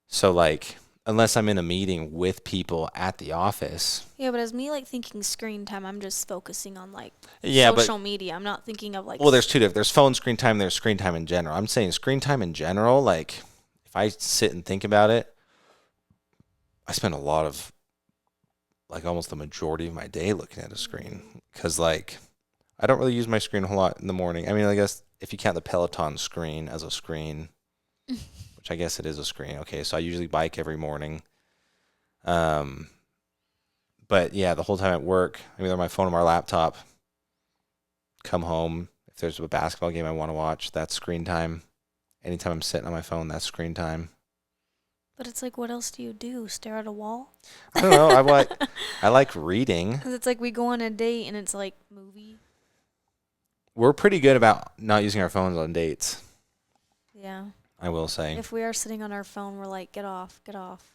So, like, unless I'm in a meeting with people at the office. Yeah, but as me like thinking screen time, I'm just focusing on like Yeah, but, social media. I'm not thinking of like well, there's two different. There's phone screen time, there's screen time in general. I'm saying screen time in general, like, if I sit and think about it, I spend a lot of, like, almost the majority of my day looking at a screen. Because, like, I don't really use my screen a whole lot in the morning. I mean, I guess if you count the Peloton screen as a screen, which I guess it is a screen. Okay, so I usually bike every morning. Um, but yeah, the whole time at work, I'm either on my phone or my laptop. Come home, if there's a basketball game I want to watch, that's screen time. Anytime I'm sitting on my phone, that's screen time. But it's like, what else do you do? Stare at a wall? I don't know. I like reading. 'Cause it's like we go on a date and it's like movie. We're pretty good about not using our phones on dates, Yeah. I will say. If we are sitting on our phone, we're like, get off, get off.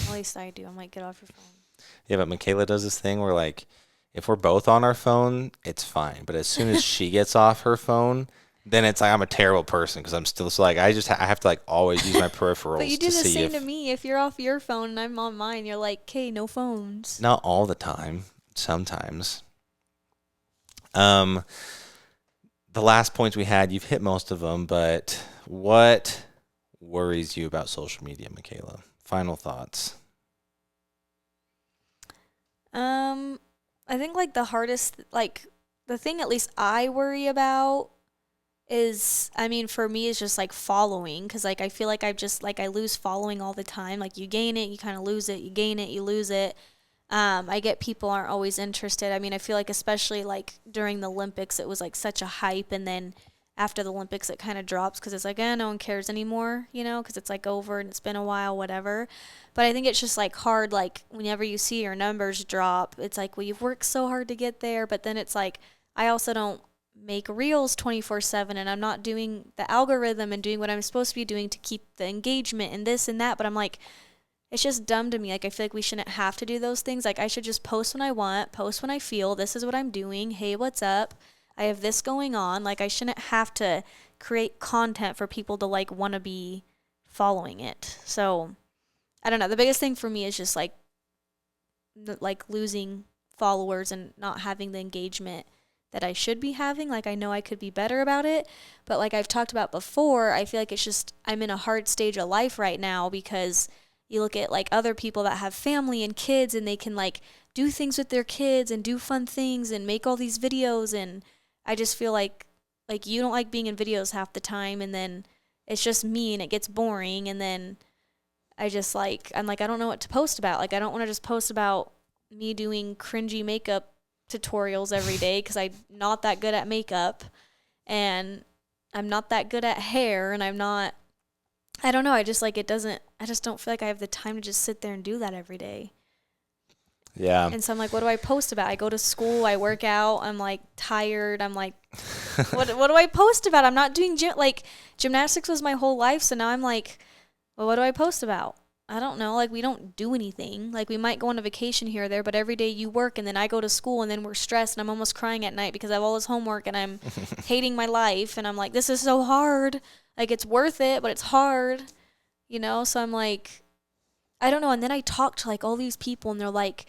At least I do. I'm like, get off your phone. Yeah, but Mykayla does this thing where, like, if we're both on our phone, it's fine. But as soon as she gets off her phone, then it's like I'm a terrible person because I'm still so like I have to like always use my peripherals But you do to the see same if to me. If you're off your phone and I'm on mine, you're like, okay, no phones. not all the time, sometimes. Um, the last points we had, you've hit most of them, but what worries you about social media, Mykayla? Final thoughts. I think like the hardest, like the thing at least I worry about is, I mean, for me, is just like following. Cause like I feel like I lose following all the time. Like you gain it, you kind of lose it, you gain it, you lose it. I get people aren't always interested. I mean, I feel like especially like during the Olympics, it was like such a hype, and then after the Olympics, it kind of drops because it's like, no one cares anymore, because it's like over and it's been a while, whatever. But I think it's just like hard, like whenever you see your numbers drop, it's like, well, you've worked so hard to get there, but then it's like, I also don't make reels 24/7, and I'm not doing the algorithm and doing what I'm supposed to be doing to keep the engagement and this and that, but I'm like, it's just dumb to me. Like, I feel like we shouldn't have to do those things. Like, I should just post when I want, post when I feel. This is what I'm doing. Hey, what's up? I have this going on. Like, I shouldn't have to create content for people to, like, want to be following it. So, I don't know. The biggest thing for me is just, like losing followers and not having the engagement that I should be having. Like, I know I could be better about it. But, like I've talked about before, I feel like it's just, I'm in a hard stage of life right now because you look at like other people that have family and kids and they can like do things with their kids and do fun things and make all these videos, and I just feel like you don't like being in videos half the time, and then it's just me and it gets boring, and then I'm like, I don't know what to post about. Like, I don't want to just post about me doing cringy makeup tutorials every day because I'm not that good at makeup, and I'm not that good at hair, and I don't know. I just like, I just don't feel like I have the time to just sit there and do that every day. Yeah. And so I'm like, what do I post about? I go to school, I work out, I'm like tired. I'm like, what do I post about? I'm not doing like gymnastics was my whole life. So now I'm like, well, what do I post about? I don't know. Like, we don't do anything. Like, we might go on a vacation here or there, but every day you work, and then I go to school, and then we're stressed, and I'm almost crying at night because I have all this homework, and I'm hating my life, and I'm like, this is so hard. Like, it's worth it, but it's hard. So I'm like, I don't know. And then I talk to like all these people, and they're like,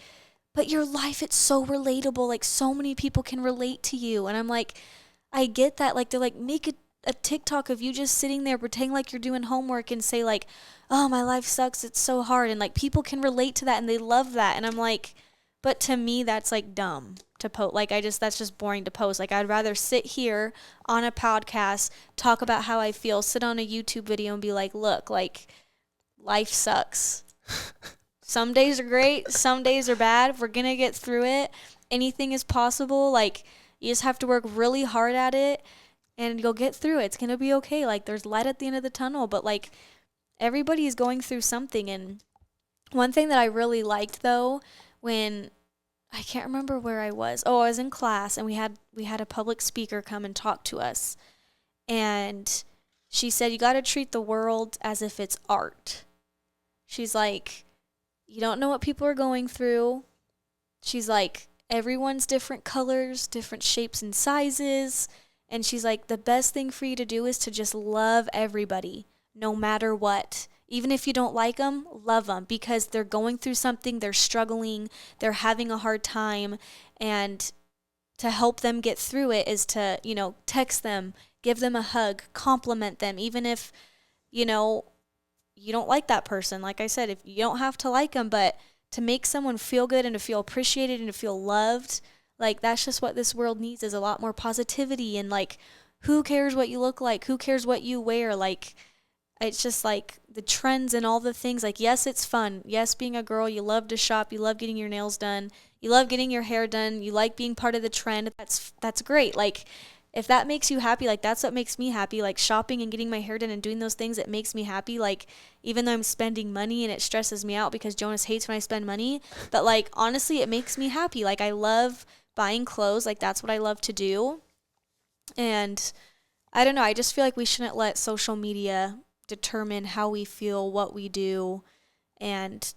but your life, it's so relatable. Like, so many people can relate to you. And I'm like, I get that. Like, they're like, make a TikTok of you just sitting there pretending like you're doing homework and say like, oh, my life sucks, it's so hard, and like people can relate to that and they love that, and I'm like, but to me that's like dumb to post. Like, that's just boring to post. Like, I'd rather sit here on a podcast, talk about how I feel, sit on a YouTube video and be like, look, like, life sucks. Some days are great, some days are bad. We're gonna get through it. Anything is possible. Like, you just have to work really hard at it and you'll get through it. It's gonna be okay. Like, there's light at the end of the tunnel, but like, everybody is going through something. And one thing that I really liked though, when I can't remember where I was. Oh, I was in class, and we had a public speaker come and talk to us. And she said, you got to treat the world as if it's art. She's like, you don't know what people are going through. She's like, everyone's different colors, different shapes and sizes. And she's like, the best thing for you to do is to just love everybody, no matter what. Even if you don't like them, love them because they're going through something, they're struggling, they're having a hard time. And to help them get through it is to, text them, give them a hug, compliment them, even if, you know, you don't like that person. Like I said, if you don't have to like them, but to make someone feel good and to feel appreciated and to feel loved, like, that's just what this world needs, is a lot more positivity. And like, who cares what you look like? Who cares what you wear? Like, it's just like the trends and all the things. Like, yes, it's fun. Yes, being a girl, you love to shop, you love getting your nails done, you love getting your hair done, you like being part of the trend. That's great. Like, if that makes you happy, like, that's what makes me happy. Like, shopping and getting my hair done and doing those things, it makes me happy. Like, even though I'm spending money and it stresses me out because Jonas hates when I spend money, but like, honestly, it makes me happy. Like, I love buying clothes. Like, that's what I love to do. And I don't know, I just feel like we shouldn't let social media determine how we feel, what we do, and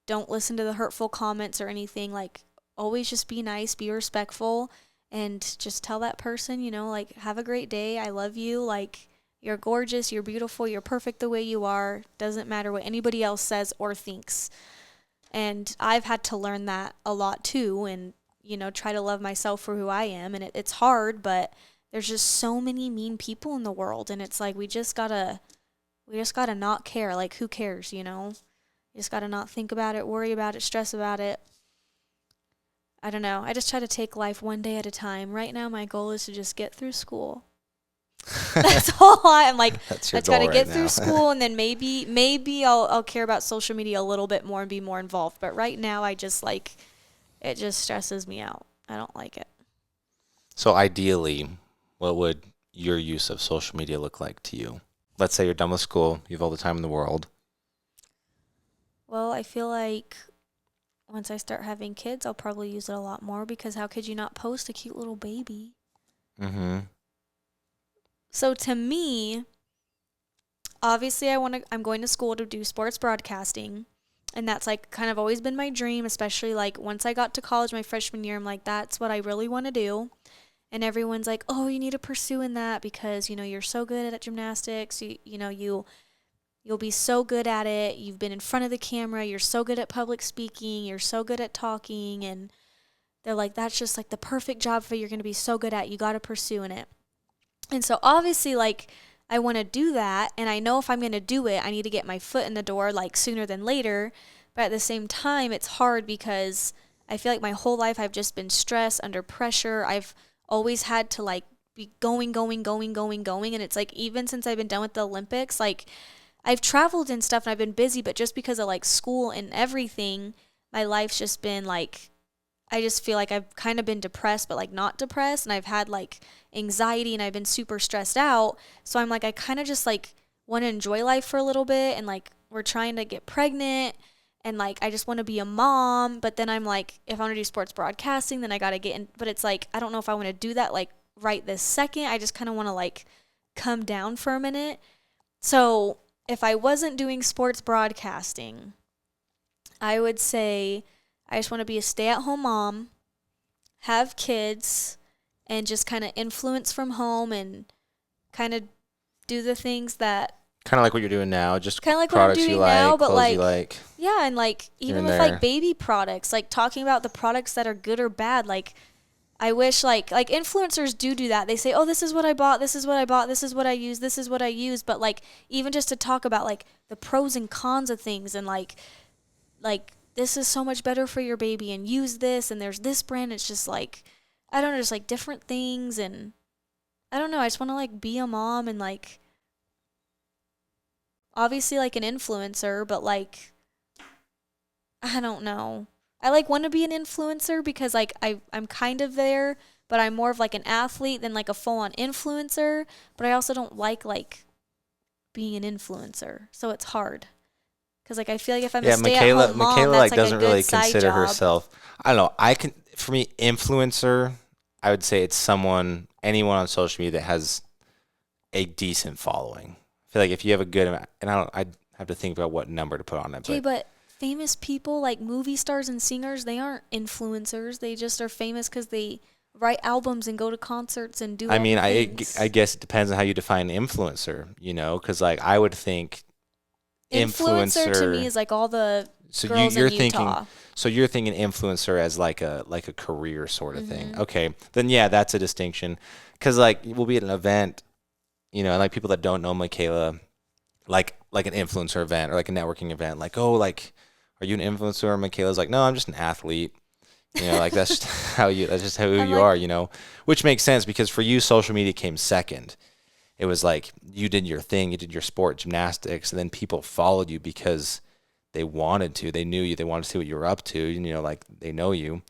don't listen to the hurtful comments or anything. Like, always just be nice, be respectful, and just tell that person, like, have a great day. I love you. Like, you're gorgeous, you're beautiful, you're perfect the way you are. Doesn't matter what anybody else says or thinks. And I've had to learn that a lot too, and, try to love myself for who I am. And it's hard, but there's just so many mean people in the world. And it's like, we just gotta not care. Like, who cares, You just gotta not think about it, worry about it, stress about it. I don't know. I just try to take life one day at a time. Right now, my goal is to just get through school. That's all I'm like, That's I your just got goal to right get through now. school, and then maybe I'll care about social media a little bit more and be more involved. But right now, I just like, it just stresses me out. I don't like it. So ideally, what would your use of social media look like to you? Let's say you're done with school, you have all the time in the world. Well, I feel like once I start having kids, I'll probably use it a lot more because how could you not post a cute little baby? Mm-hmm. So to me, obviously I'm going to school to do sports broadcasting, and that's like kind of always been my dream, especially like once I got to college my freshman year, I'm like that's what I really want to do. And everyone's like, "Oh, you need to pursue in that because, you're so good at gymnastics. You'll be so good at it. You've been in front of the camera. You're so good at public speaking. You're so good at talking." And they're like, "That's just like the perfect job for you. You're going to be so good at. You got to pursue in it." And so obviously like I want to do that, and I know if I'm going to do it, I need to get my foot in the door like sooner than later. But at the same time, it's hard because I feel like my whole life I've just been stressed, under pressure. I've always had to like be going, and it's like even since I've been done with the Olympics, like I've traveled and stuff and I've been busy, but just because of like school and everything, my life's just been like, I just feel like I've kind of been depressed, but like not depressed. And I've had like anxiety and I've been super stressed out. So I'm like, I kind of just like want to enjoy life for a little bit. And like, we're trying to get pregnant, and like, I just want to be a mom. But then I'm like, if I want to do sports broadcasting, then I got to get in. But it's like, I don't know if I want to do that like right this second. I just kind of want to like come down for a minute. So if I wasn't doing sports broadcasting, I would say I just want to be a stay at home mom, have kids, and just kind of influence from home and kind of do the things that Kind of like what you're doing now, just kind of like what I'm products you doing now, like, but clothes you like, like, yeah, and like here even and with like there. baby products, like talking about the products that are good or bad, like I wish like influencers do that. They say, "Oh, this is what I bought. This is what I bought. This is what I use. This is what I use." But like even just to talk about like the pros and cons of things, and like this is so much better for your baby, and use this, and there's this brand. It's just like I don't know, just like different things. And I don't know, I just want to like be a mom and like obviously like an influencer, but like I don't know. I like want to be an influencer because like I'm kind of there, but I'm more of like an athlete than like a full on influencer. But I also don't like being an influencer, so it's hard. Cause like I feel like if I'm a Yeah, stay at home mom, Mykayla that's like like a doesn't good really side consider job. herself. I don't know. For me, influencer, I would say it's anyone on social media that has a decent following. I feel like if you have a good amount, and I have to think about what number to put on it, Okay, but but famous people like movie stars and singers, they aren't influencers. They just are famous because they write albums and go to concerts and do I all mean, the I things. guess it depends on how you define influencer, because like I would think Influencer to me influencer. is like all the So girls in Utah. you're thinking influencer as like a career sort of thing. Mhm. Okay, then yeah, that's a distinction, because like we'll be at an event, and like people that don't know Mykayla, like an influencer event or like a networking event, like, oh, like, are you an influencer? Mykayla's like, no, I'm just an athlete. Like that's just that's just who I'm you like, are, which makes sense because for you, social media came second. It was like you did your thing, you did your sport, gymnastics, and then people followed you because they wanted to. They knew you. They wanted to see what you were up to. Like they know you.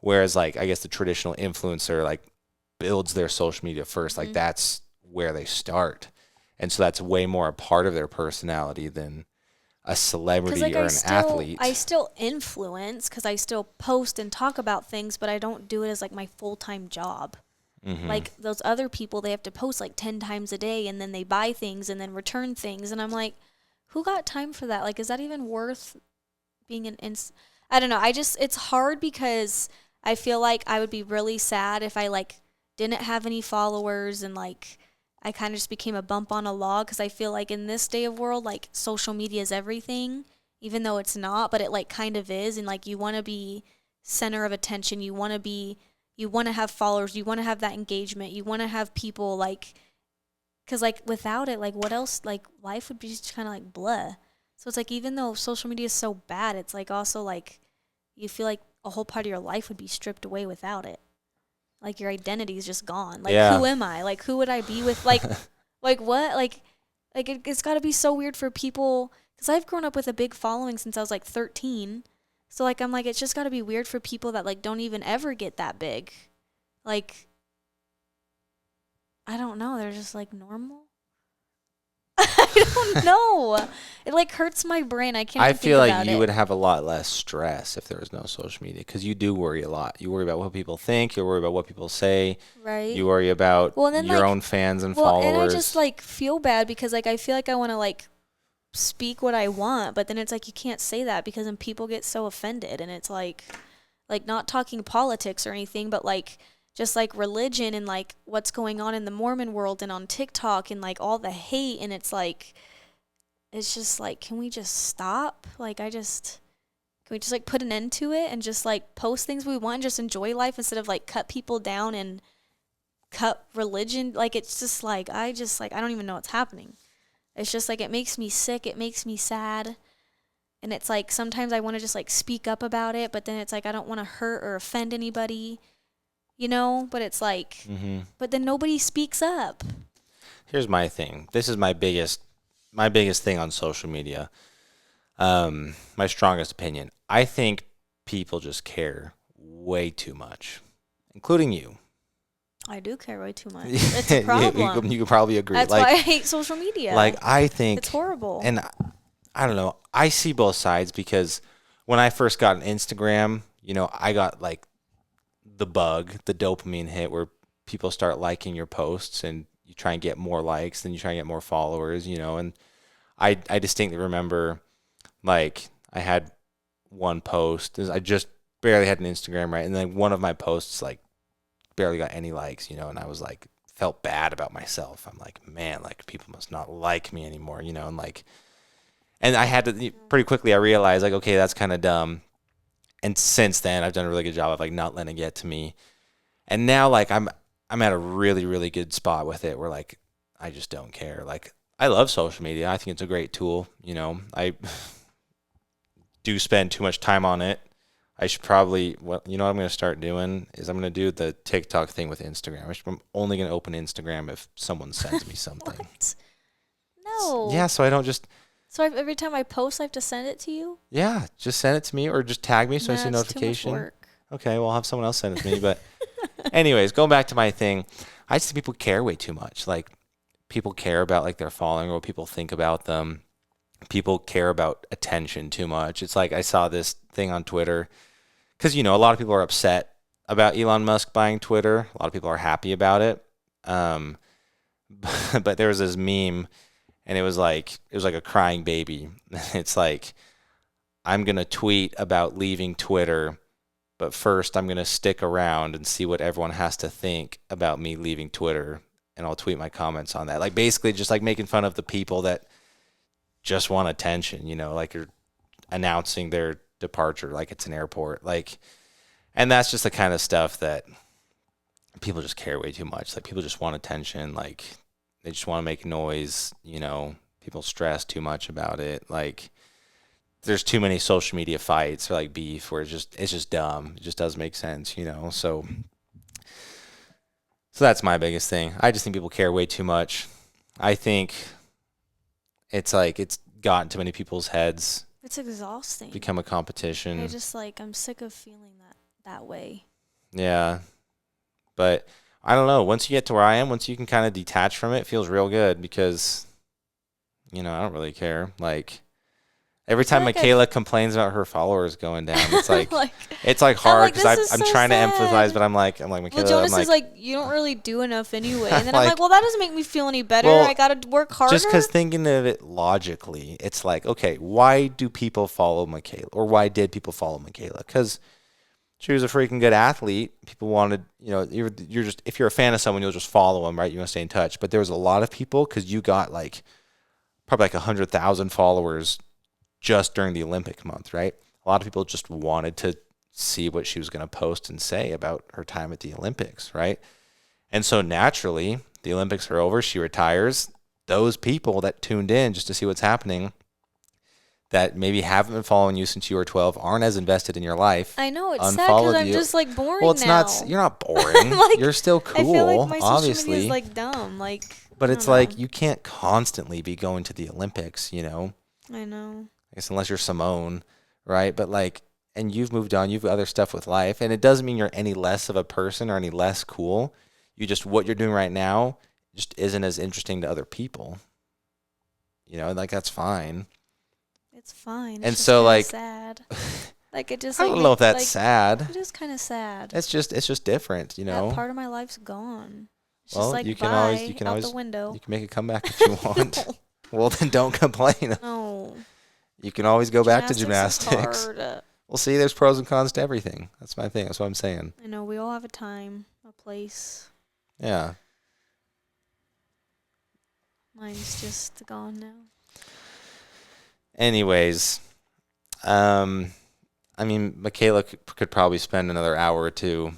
Whereas like I guess the traditional influencer like builds their social media first. Like mhm. that's where they start. And so that's way more a part of their personality than a Cause celebrity like or an I athlete. still influence because I still post and talk about things, but I don't do it as like my full time job. Hmm. Like those other people, they have to post like 10 times a day, and then they buy things and then return things, and I'm like, who got time for that? Like, is that even worth being I don't know. It's hard because I feel like I would be really sad if I like didn't have any followers, and like I kind of just became a bump on a log, because I feel like in this day of world, like social media is everything, even though it's not, but it like kind of is. And like you want to be center of attention. You want to have followers. You want to have that engagement. You want to have people like, because like without it, like what else, like life would be just kind of like blah. So it's like even though social media is so bad, it's like also like you feel like a whole part of your life would be stripped away without it. Like your identity is just gone. Like Yeah. who am I? Like who would I be with? Like what? It's got to be so weird for people because I've grown up with a big following since I was like 13. So like I'm like it's just got to be weird for people that like don't even ever get that big. Like I don't know, they're just like normal. I don't know. It like hurts my brain. I can't I even think feel like about you it. would have a lot less stress if there was no social media because you do worry a lot. You worry about what people think. You worry about what people say. Right? You worry about Well, and then your like own fans and and I just followers. like feel bad because like I feel like I want to like speak what I want, but then it's like you can't say that because then people get so offended and it's like not talking politics or anything, but like just like religion and like what's going on in the Mormon world and on TikTok and like all the hate and it's just like can we just stop? Can we just like put an end to it and just like post things we want and just enjoy life instead of like cut people down and cut religion? Like it's just like I don't even know what's happening. It's just like it makes me sick, it makes me sad. And it's like sometimes I want to just like speak up about it, but then it's like I don't want to hurt or offend anybody, you know? But it's like Hmm. but then nobody speaks up. Here's my thing. This is my biggest thing on social media. My strongest opinion. I think people just care way too much, including you. I do care way too much. It's a problem. You could probably agree. That's why I hate social media. I think, It's horrible. and I don't know. I see both sides because when I first got an Instagram, I got like the bug, the dopamine hit where people start liking your posts and you try and get more likes, then you try and get more followers, and I distinctly remember like I had one post. I just barely had an Instagram, right? And then one of my posts like barely got any likes, and I was like felt bad about myself. I'm like, man, like people must not like me anymore, and I had to pretty quickly I realized like, okay, that's kind of dumb. And since then I've done a really good job of like not letting it get to me. And now like I'm at a really, really good spot with it where like I just don't care. Like I love social media. I think it's a great tool, I do spend too much time on it. I should probably, what I'm going to start doing is I'm going to do the TikTok thing with Instagram. I'm only going to open Instagram if someone sends me something. What? No. Yeah, so I don't just, So every time I post, I have to send it to you? yeah, just send it to me or just tag me so I see a That's too much notification. work. Okay, well, I'll have someone else send it to me. But anyways, going back to my thing, I just think people care way too much. Like people care about like their following or what people think about them. People care about attention too much. It's like I saw this thing on Twitter because a lot of people are upset about Elon Musk buying Twitter. A lot of people are happy about it. Um, but there was this meme, and it was like a crying baby. It's like I'm gonna tweet about leaving Twitter, but first I'm gonna stick around and see what everyone has to think about me leaving Twitter, and I'll tweet my comments on that. Like basically just like making fun of the people that just want attention. Like you're announcing their departure like it's an airport, like. And that's just the kind of stuff that people just care way too much. Like people just want attention. Like they just want to make noise. People stress too much about it. Like there's too many social media fights or like beef where it's just dumb. It just doesn't make sense. So that's my biggest thing. I just think people care way too much. I think it's like it's gotten too many people's heads. It's exhausting. Become a competition. I'm sick of feeling that way. Yeah. But I don't know. Once you get to where I am, once you can kind of detach from it, it feels real good because, I don't really care. Like every time like Mykayla complains about her followers going down, it's like, like, it's like hard because this is I'm so trying sad. to empathize, but I'm like Mykayla. Well, Jonas I'm is like, you don't really do enough anyway. And then I'm like, like, well, that doesn't make me feel any better. well, I got to work harder. just because thinking of it logically, it's like, okay, why do people follow Mykayla? Or why did people follow Mykayla? Because she was a freaking good athlete. People wanted, you're just, if you're a fan of someone, you'll just follow them, right? You want to stay in touch. But there was a lot of people because you got like probably like 100,000 followers just during the Olympic month, right? A lot of people just wanted to see what she was going to post and say about her time at the Olympics, right? And so naturally, the Olympics are over, she retires. Those people that tuned in just to see what's happening, that maybe haven't been following you since you were 12, aren't as invested in your life, I know it's sad because unfollowed I'm you. just like boring Well, it's now. not. You're not boring. Like, You're still I feel like cool, my social media is obviously. like dumb. Like, But I it's don't know. like you can't constantly be going to the Olympics, you know. I know. I guess unless you're Simone, right? But like, and you've moved on. You've got other stuff with life, and it doesn't mean you're any less of a person or any less cool. You just what you're doing right now just isn't as interesting to other people. You know, like that's fine. It's fine. It's And just so kind of like, sad. Like it just I like don't know if makes that's like sad. it is kind of sad. It's just different, you That know. part of my life's gone. It's just Well, like you can bye out the window. you can make a comeback if you want. Well, then don't complain. No, You can always go back to gymnastics is gymnastics. hard. Well, see, there's pros and cons to everything. That's my thing. That's what I'm saying. I know we all have a time, a place. Yeah. Mine's just gone now. Anyways, I mean, Mykayla could probably spend another hour or two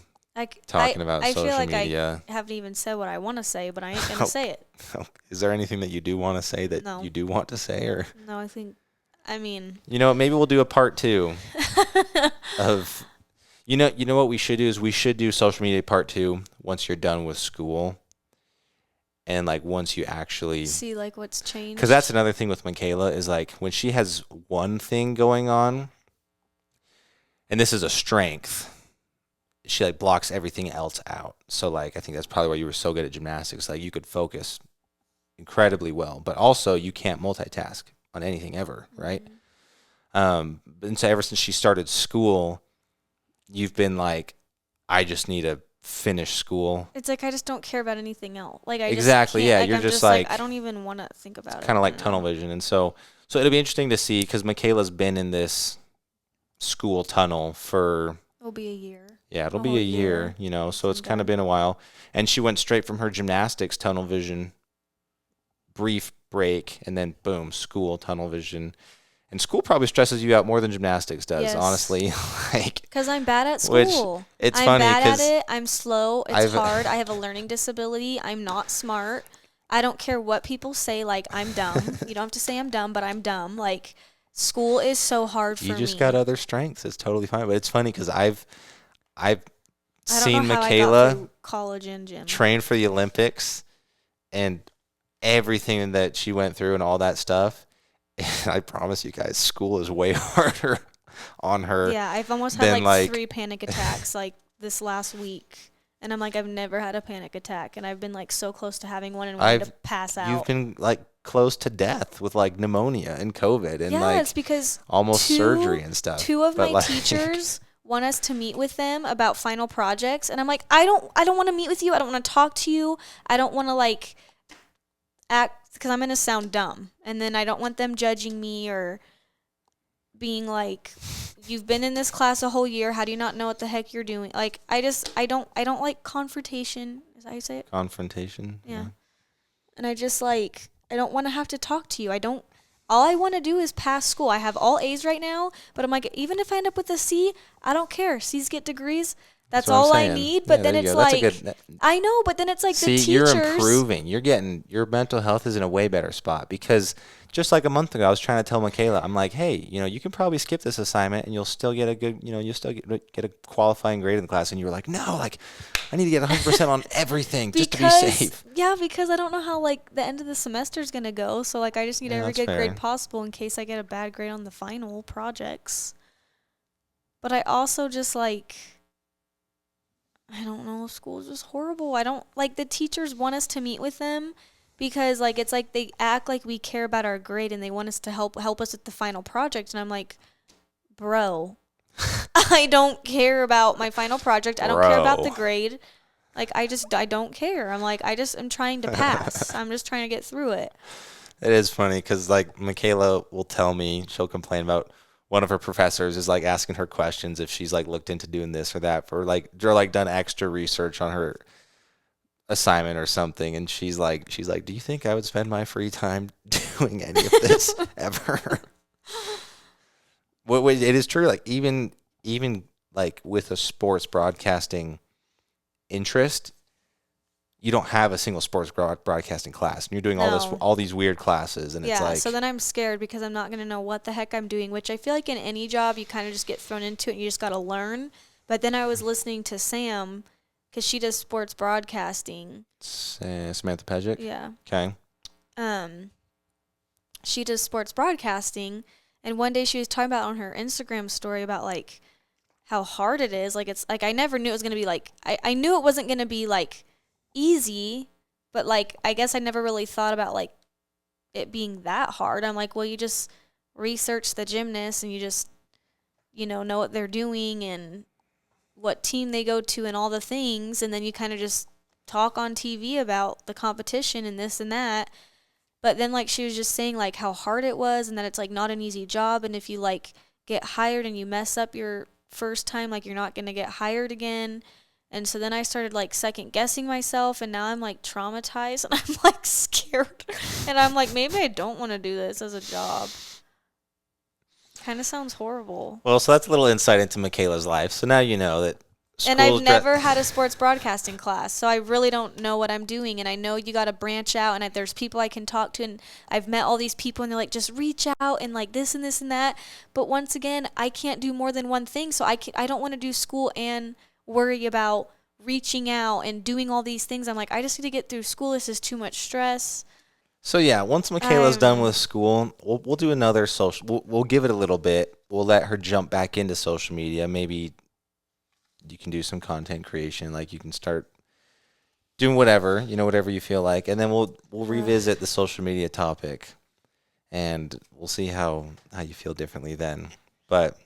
talking about I social feel like media. I haven't even said what I want to say, but I ain't gonna say it. Is there anything that you do want to say that No. you do want to say, or No, I mean, you know, maybe we'll do a part 2 of, you know what we should do is we should do social media part 2 once you're done with school, and like once you actually see like what's changed. because that's another thing with Mykayla is like when she has one thing going on, and this is a strength, she like blocks everything else out. So like I think that's probably why you were so good at gymnastics. Like you could focus incredibly well, but also you can't multitask on anything ever, right? And so ever since she started school, you've been like, I just need to finish school. It's like I just don't care about anything else. Like I Exactly, just yeah, can't, you're I'm just like I don't even want to think about it. Kind of like I don't tunnel know. vision. And so it'll be interesting to see because Mykayla's been in this school tunnel for It'll be a year. it'll A be whole a year, year. you know, so I'm it's kind of done. been a while. And she went straight from her gymnastics tunnel vision, brief break, and then boom, school tunnel vision. And school probably stresses you out more than gymnastics does, Yes. honestly. Like, Because I'm bad at Which, school. it's I'm funny bad at 'cause it. I'm slow. It's I've- hard. I have a learning disability. I'm not smart. I don't care what people say. Like I'm dumb. You don't have to say I'm dumb, but I'm dumb. Like school is so hard for me. you just got other strengths. It's totally fine. But it's funny because I've I don't seen know how I got Mykayla through college and gym. train for the Olympics and everything that she went through and all that stuff. I promise you guys, school is way harder on her. Yeah, I've almost had then, like like- 3 panic attacks like this last week. And I'm like, I've never had a panic attack. And I've been like so close to having one and wanting to pass out. You've been like close to death with like pneumonia and COVID and yeah, like it's because almost two- surgery and stuff. two of But, my like, teachers want us to meet with them about final projects. And I'm like, I don't want to meet with you. I don't want to talk to you. I don't want to like act because I'm going to sound dumb. And then I don't want them judging me or being like, you've been in this class a whole year. How do you not know what the heck you're doing? Like, I don't like confrontation. Is that how you say it? confrontation. Yeah. And I just like, I don't want to have to talk to you. All I want to do is pass school. I have all A's right now, but I'm like, even if I end up with a C, I don't care. C's get degrees. That's what I'm all I saying. need. But Yeah, then there you it's go. That's a like, good- I know, but then it's like See, the teachers. you're improving. You're getting your mental health is in a way better spot because just like a month ago, I was trying to tell Mykayla, I'm like, hey, you know, you can probably skip this assignment and you'll still get a good, you know, you'll still get a qualifying grade in the class. And you were like, no, like I need to get 100% on everything just to be safe. Yeah, because I don't know how like the end of the semester is gonna go. So like I just need Yeah, every that's good fair. grade possible in case I get a bad grade on the final projects. But I also just like, I don't know, school is just horrible. I don't like the teachers want us to meet with them because like it's like they act like we care about our grade and they want us to help us with the final project. And I'm like, bro, I don't care about my final project. I don't care about the Bro. grade. Like I don't care. I'm like I just am trying to pass. I'm just trying to get through it. It is funny because like Mykayla will tell me, she'll complain about one of her professors is like asking her questions if she's like looked into doing this or that for like done extra research on her assignment or something, and she's like, do you think I would spend my free time doing any of this ever? What it is true, like even like with a sports broadcasting interest, you don't have a single sports broadcasting class, and you're doing No. all these weird classes, and it's Yeah, like, so then I'm scared because I'm not going to know what the heck I'm doing, which I feel like in any job you kind of just get thrown into it and you just got to learn. But then I was listening to Sam because she does sports broadcasting. Samantha Pejic. Yeah. Okay. She does sports broadcasting, and one day she was talking about on her Instagram story about like how hard it is. Like it's like I never knew it was going to be like I knew it wasn't going to be like easy, but like I guess I never really thought about like it being that hard. I'm like, well, you just research the gymnasts and you just, know what they're doing and what team they go to and all the things. And then you kind of just talk on TV about the competition and this and that. But then, like, she was just saying, like, how hard it was and that it's, like, not an easy job. And if you, like, get hired and you mess up your first time, like, you're not going to get hired again. And so then I started, like, second guessing myself, and now I'm, like, traumatized, and I'm, like, scared. And I'm like, maybe I don't want to do this as a job. Kind of sounds horrible. Well, so that's a little insight into Mykayla's life. So now you know that. And I've never had a sports broadcasting class, so I really don't know what I'm doing. And I know you got to branch out, and there's people I can talk to, and I've met all these people, and they're like, just reach out and like this and this and that. But once again, I can't do more than one thing, so I don't want to do school and worry about reaching out and doing all these things. I'm like, I just need to get through school. This is too much stress. So yeah, once Mykayla's done with school, we'll do another social. We'll give it a little bit. We'll let her jump back into social media. Maybe you can do some content creation. Like you can start doing whatever, whatever you feel like, and then we'll revisit the social media topic, and we'll see how you feel differently then. But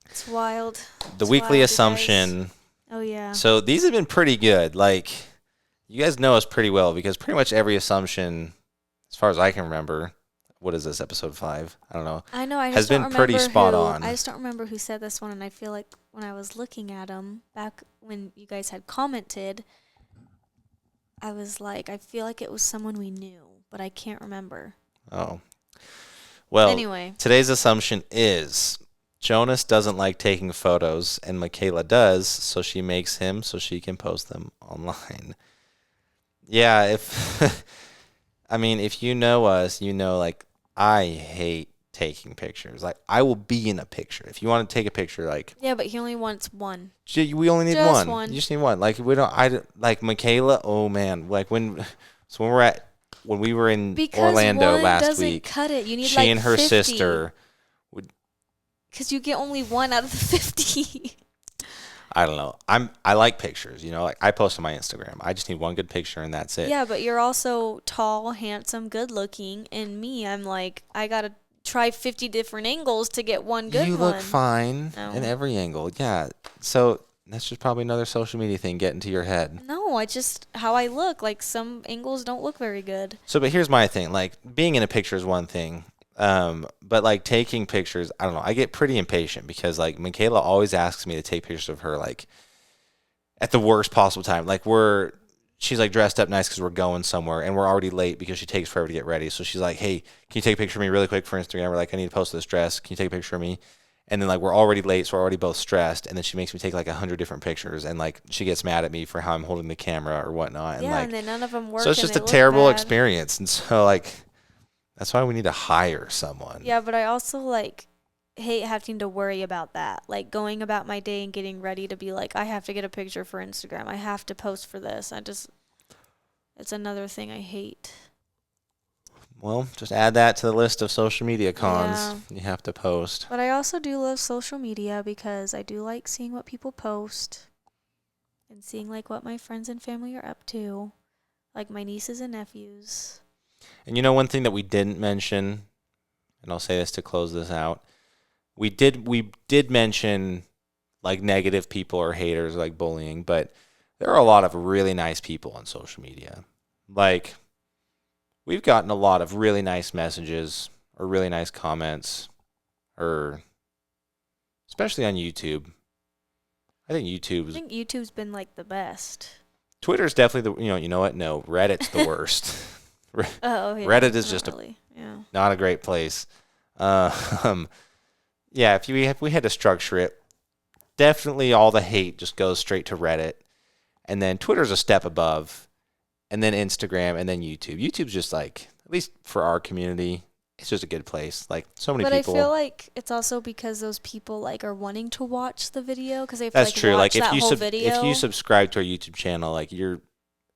it's wild. The weekly assumption. Oh yeah. So these have been pretty good. Like you guys know us pretty well because pretty much every assumption, as far as I can remember, what is this, episode 5? I don't know. I know. I just has been pretty spot on. I just don't remember who said this one, and I feel like when I was looking at them back when you guys had commented, I was like, I feel like it was someone we knew, but I can't remember. Oh. Well, anyway, today's assumption is Jonas doesn't like taking photos, and Mykayla does, so she makes him so she can post them online. Yeah, if if you know us, like I hate taking pictures. Like I will be in a picture. If you want to take a picture, like yeah, but he only wants one. We only need just one. You just need one. Like we don't. Like Mykayla. Oh man. Like when we were in Orlando last week. Cut it. You need she like and her 50. sister would. Because you get only one out of the 50. I don't know. I like pictures. Like I post on my Instagram. I just need one good picture and that's it. Yeah, but you're also tall, handsome, good looking, and me, I'm like, I gotta try 50 different angles to get one good one. You look fine in every angle. Yeah. So that's just probably another social media thing getting to your head. No, I just how I look. Like some angles don't look very good. So, but here's my thing. Like being in a picture is one thing. But like taking pictures, I don't know. I get pretty impatient because like Mykayla always asks me to take pictures of her like at the worst possible time. Like she's like dressed up nice because we're going somewhere and we're already late because she takes forever to get ready. So she's like, hey, can you take a picture of me really quick for Instagram? We're like, I need to post this dress. Can you take a picture of me? And then like we're already late, so we're already both stressed. And then she makes me take like 100 different pictures, and like she gets mad at me for how I'm holding the camera or whatnot. Yeah, like, and then none of them work. So it's just a terrible experience. And so like that's why we need to hire someone. Yeah, but I also like hate having to worry about that. Like going about my day and getting ready to be like, I have to get a picture for Instagram. I have to post for this. It's another thing I hate. Well, just add that to the list of social media cons you have to post. But I also do love social media because I do like seeing what people post and seeing like what my friends and family are up to, like my nieces and nephews. And one thing that we didn't mention, and I'll say this to close this out, we did mention like negative people or haters, like bullying, but there are a lot of really nice people on social media. Like we've gotten a lot of really nice messages or really nice comments, or especially on YouTube. I think YouTube's been like the best. Twitter's definitely you know what? No, Reddit's the worst. Oh, yeah, Reddit is just really. not a great place. Yeah, if we had to structure it, definitely all the hate just goes straight to Reddit, and then Twitter's a step above. and then Instagram, and then YouTube. YouTube's just like, at least for our community, it's just a good place. Like so many But people. I feel like it's also because those people like are wanting to watch the video because they've That's like true. Like watched that whole video. if you subscribe to our YouTube channel, like you're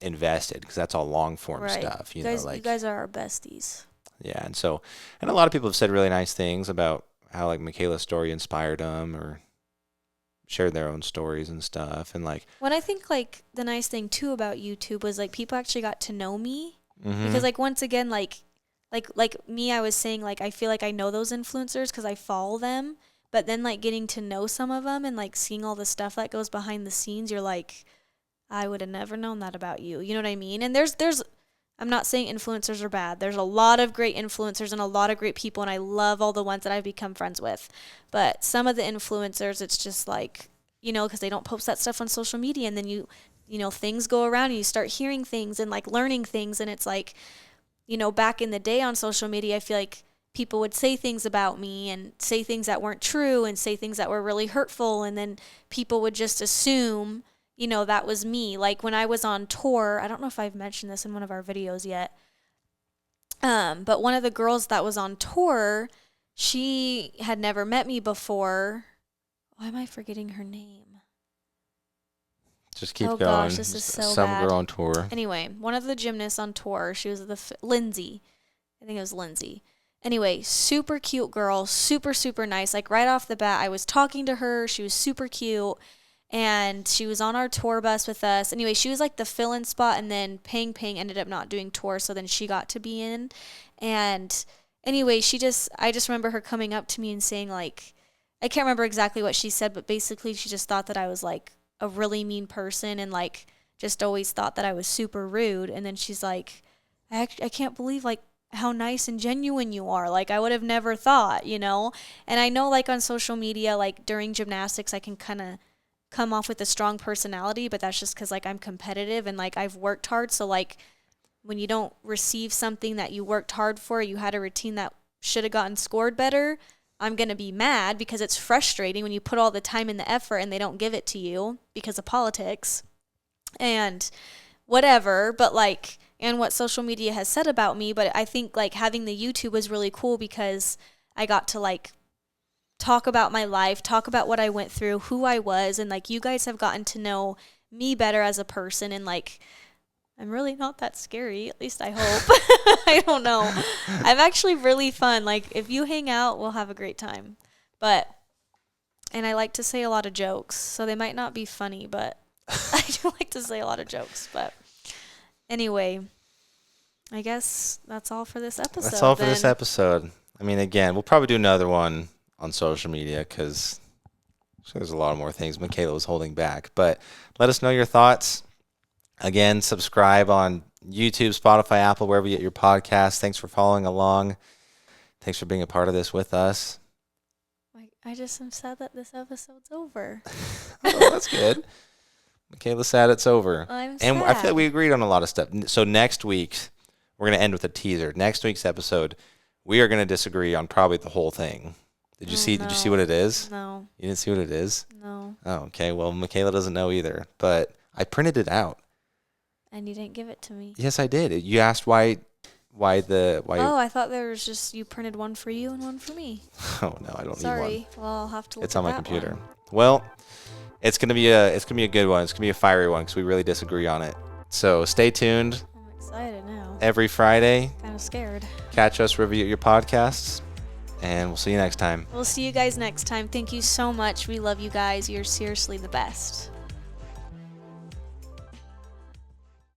invested because that's all long form Right. stuff. You guys, know, like you guys are our besties. yeah. And a lot of people have said really nice things about how like Mykayla's story inspired them or shared their own stories and stuff. And like When I think like the nice thing too about YouTube was like people actually got to know me mhm. because like once again like me, I was saying like I feel like I know those influencers because I follow them, but then like getting to know some of them and like seeing all the stuff that goes behind the scenes, you're like, I would have never known that about you. You know what I mean? And there's I'm not saying influencers are bad. There's a lot of great influencers and a lot of great people, and I love all the ones that I've become friends with. But some of the influencers, it's just like, you know, because they don't post that stuff on social media, and then you know, things go around and you start hearing things and like learning things, and it's like, you know, back in the day on social media, I feel like people would say things about me and say things that weren't true and say things that were really hurtful, and then people would just assume, you know, that was me. Like when I was on tour, I don't know if I've mentioned this in one of our videos yet, but one of the girls that was on tour, she had never met me before. Why am I forgetting her name? Just keep Oh going. gosh, this is so Some bad. girl on tour. Anyway, one of the gymnasts on tour, she was Lindsay. I think it was Lindsay. Anyway, super cute girl, super, super nice. Like right off the bat, I was talking to her. She was super cute. And she was on our tour bus with us. Anyway, she was like the fill-in spot, and then Pang ended up not doing tour, so then she got to be in. And anyway, I just remember her coming up to me and saying like, I can't remember exactly what she said, but basically she just thought that I was like a really mean person and like just always thought that I was super rude. And then she's like, I can't believe like how nice and genuine you are. Like I would have never thought, you know? And I know like on social media, like during gymnastics, I can kind of come off with a strong personality, but that's just because like I'm competitive and like I've worked hard. So like when you don't receive something that you worked hard for, you had a routine that should have gotten scored better, I'm going to be mad because it's frustrating when you put all the time and the effort and they don't give it to you because of politics and whatever. But like, and what social media has said about me, but I think like having the YouTube was really cool because I got to like talk about my life, talk about what I went through, who I was, and like you guys have gotten to know me better as a person, and like I'm really not that scary, at least I hope. I don't know. I'm actually really fun. Like if you hang out, we'll have a great time. But and I like to say a lot of jokes, so they might not be funny, but I do like to say a lot of jokes. But anyway, I guess that's all for this episode. That's all for this episode. I mean, again, we'll probably do another one on social media because there's a lot more things Mykayla was holding back. But let us know your thoughts. Again, subscribe on YouTube, Spotify, Apple, wherever you get your podcasts. Thanks for following along. Thanks for being a part of this with us. I just am sad that this episode's over. Oh, that's good. Mykayla's sad it's over. I'm and sad. I feel like we agreed on a lot of stuff. So next week, we're going to end with a teaser. Next week's episode, we are going to disagree on probably the whole thing. Did you see? No. Did you see what it is? No. You didn't see what it is? No. Oh, okay. Well, Mykayla doesn't know either, but I printed it out. And you didn't give it to me. Yes, I did. You asked why. Oh, I thought there was just you printed one for you and one for me. Oh no, I don't need one. Sorry. Well, I'll have to look It's at on my that computer. one. Well, it's gonna be a good one. It's gonna be a fiery one because we really disagree on it. So stay tuned. I'm excited now. Every Friday, Kind of scared. catch us review your podcasts, and we'll see you next time. We'll see you guys next time. Thank you so much. We love you guys. You're seriously the best.